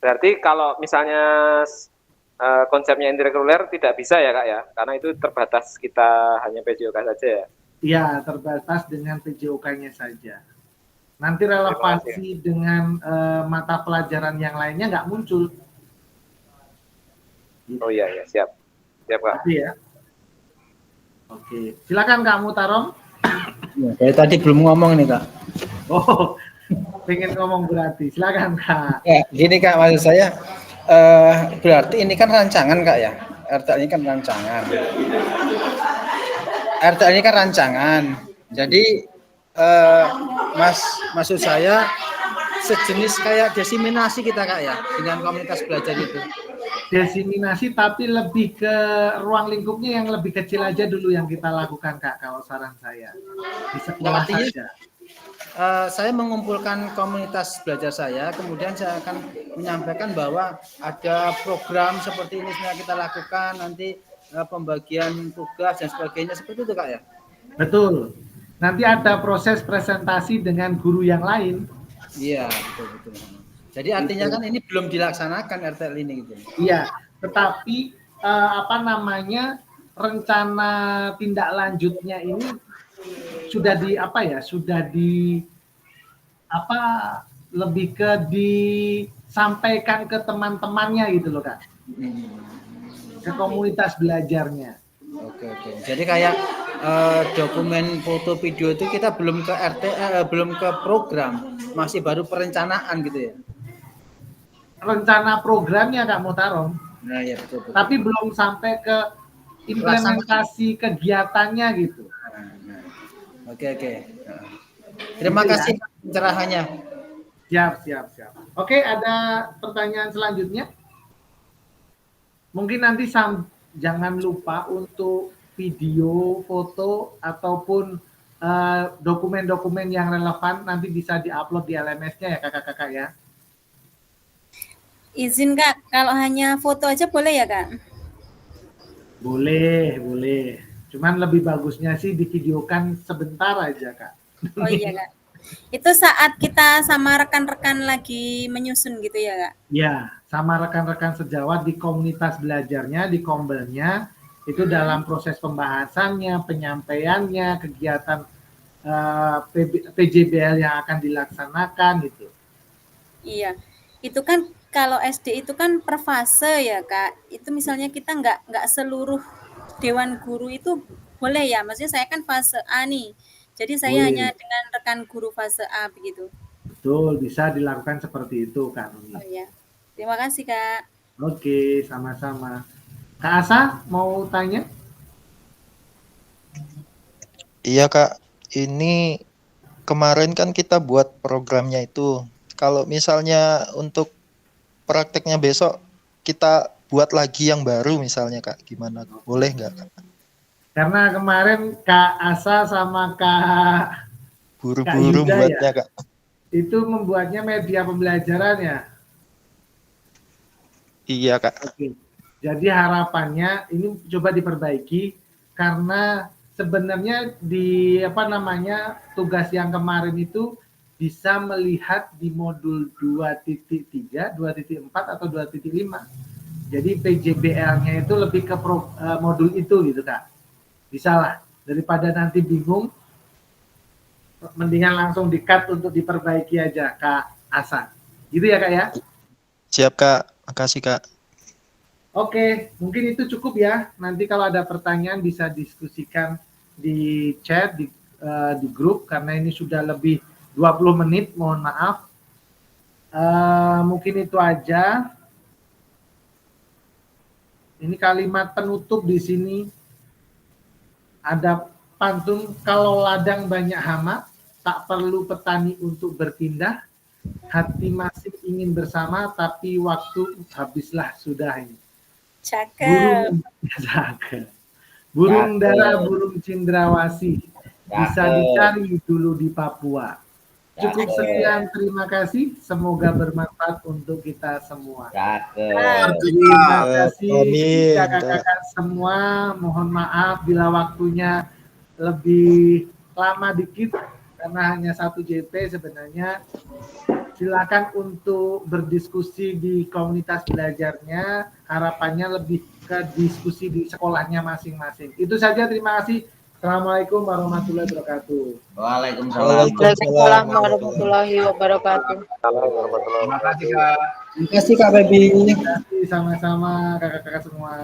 Berarti kalau misalnya konsepnya intrakurikuler tidak bisa ya Kak ya, karena itu terbatas kita hanya PJOK saja ya. Iya, terbatas dengan PJOK-nya saja. Nanti relevansi dengan mata pelajaran yang lainnya nggak muncul. Oh iya, ya, siap. Siap, Kak. Tapi ya. Oke, silakan Kak Mutarom. Ya, saya tadi belum ngomong nih Kak. Oh, pengen ngomong berarti. Silakan Kak. Ya, gini Kak, maksud saya berarti ini kan rancangan Kak ya. RTL ini kan rancangan. RTL ini kan rancangan. Jadi maksud saya sejenis kayak diseminasi kita Kak ya dengan komunitas belajar itu. Diseminasi tapi lebih ke ruang lingkupnya yang lebih kecil aja dulu yang kita lakukan Kak, kalau saran saya. Di sekolah Artinya, saja. Saya mengumpulkan komunitas belajar saya, kemudian saya akan menyampaikan bahwa ada program seperti ini yang kita lakukan, nanti pembagian tugas dan sebagainya, seperti itu Kak ya? Betul. Nanti ada proses presentasi dengan guru yang lain. Iya, betul. Jadi artinya kan ini belum dilaksanakan RTL ini gitu. Iya, tetapi rencana tindak lanjutnya ini sudah lebih ke disampaikan ke teman-temannya gitu loh Kak. Ke komunitas belajarnya. Oke. Jadi kayak dokumen foto video itu kita belum ke RTL, belum ke program, masih baru perencanaan gitu ya. Rencana programnya Kak Mutarom. Nah, ya betul. Tapi belum sampai ke implementasi kegiatannya gitu. Oke. Terima kasih pencerahannya. Siap. Oke, ada pertanyaan selanjutnya? Mungkin nanti jangan lupa untuk video, foto, ataupun dokumen-dokumen yang relevan nanti bisa diupload di LMS-nya ya kakak-kakak ya. Izin Kak, kalau hanya foto aja boleh ya Kak? Boleh. Cuman lebih bagusnya sih divideokan sebentar aja Kak. Oh iya Kak. Itu saat kita sama rekan-rekan lagi menyusun gitu ya Kak? Ya, sama rekan-rekan sejawat di komunitas belajarnya, di kombelnya, itu dalam proses pembahasannya, penyampaiannya, kegiatan PJBL yang akan dilaksanakan gitu. Iya, itu kan kalau SD itu kan per fase ya Kak. Itu misalnya kita nggak seluruh dewan guru itu boleh ya? Maksudnya saya kan fase A nih. Jadi saya hanya dengan rekan guru fase A begitu. Betul, bisa dilakukan seperti itu Kak. Oh iya. Terima kasih Kak. Oke, sama-sama. Kak Asa mau tanya? Iya Kak, ini kemarin kan kita buat programnya itu. Kalau misalnya untuk prakteknya besok kita buat lagi yang baru misalnya Kak, gimana? Boleh nggak Kak? Karena kemarin Kak Asa sama Kak Buru-buru buatnya Kak. Itu membuatnya media pembelajaran ya? Iya Kak. Oke. Jadi harapannya ini coba diperbaiki karena sebenarnya tugas yang kemarin itu bisa melihat di modul 2.3, 2.4 atau 2.5. Jadi PJBL-nya itu lebih ke modul itu gitu Kak. Bisa lah, daripada nanti bingung, mendingan langsung di-cut untuk diperbaiki aja Kak Asa. Gitu ya Kak ya? Siap Kak, makasih Kak. Oke, mungkin itu cukup ya. Nanti kalau ada pertanyaan bisa diskusikan di chat, di grup, karena ini sudah lebih 20 menit, mohon maaf. Mungkin itu aja. Ini kalimat penutup di sini. Ada pantun, kalau ladang banyak hama, tak perlu petani untuk berpindah. Hati masih ingin bersama, tapi waktu habislah sudah ini. Cakep. Burung dara, burung cendrawasih bisa dicari dulu di Papua. Cukup sekian, terima kasih. Semoga bermanfaat untuk kita semua. Terima kasih kakak-kakak semua. Mohon maaf bila waktunya lebih lama dikit karena hanya 1 JP sebenarnya. Silakan untuk berdiskusi di komunitas belajarnya. Harapannya lebih ke diskusi di sekolahnya masing-masing. Itu saja, terima kasih. Assalamualaikum warahmatullahi wabarakatuh. Waalaikumsalam. Waalaikumsalam warahmatullahi wabarakatuh. Terima kasih Terima kasih Kak Febi. sama-sama kakak-kakak semua.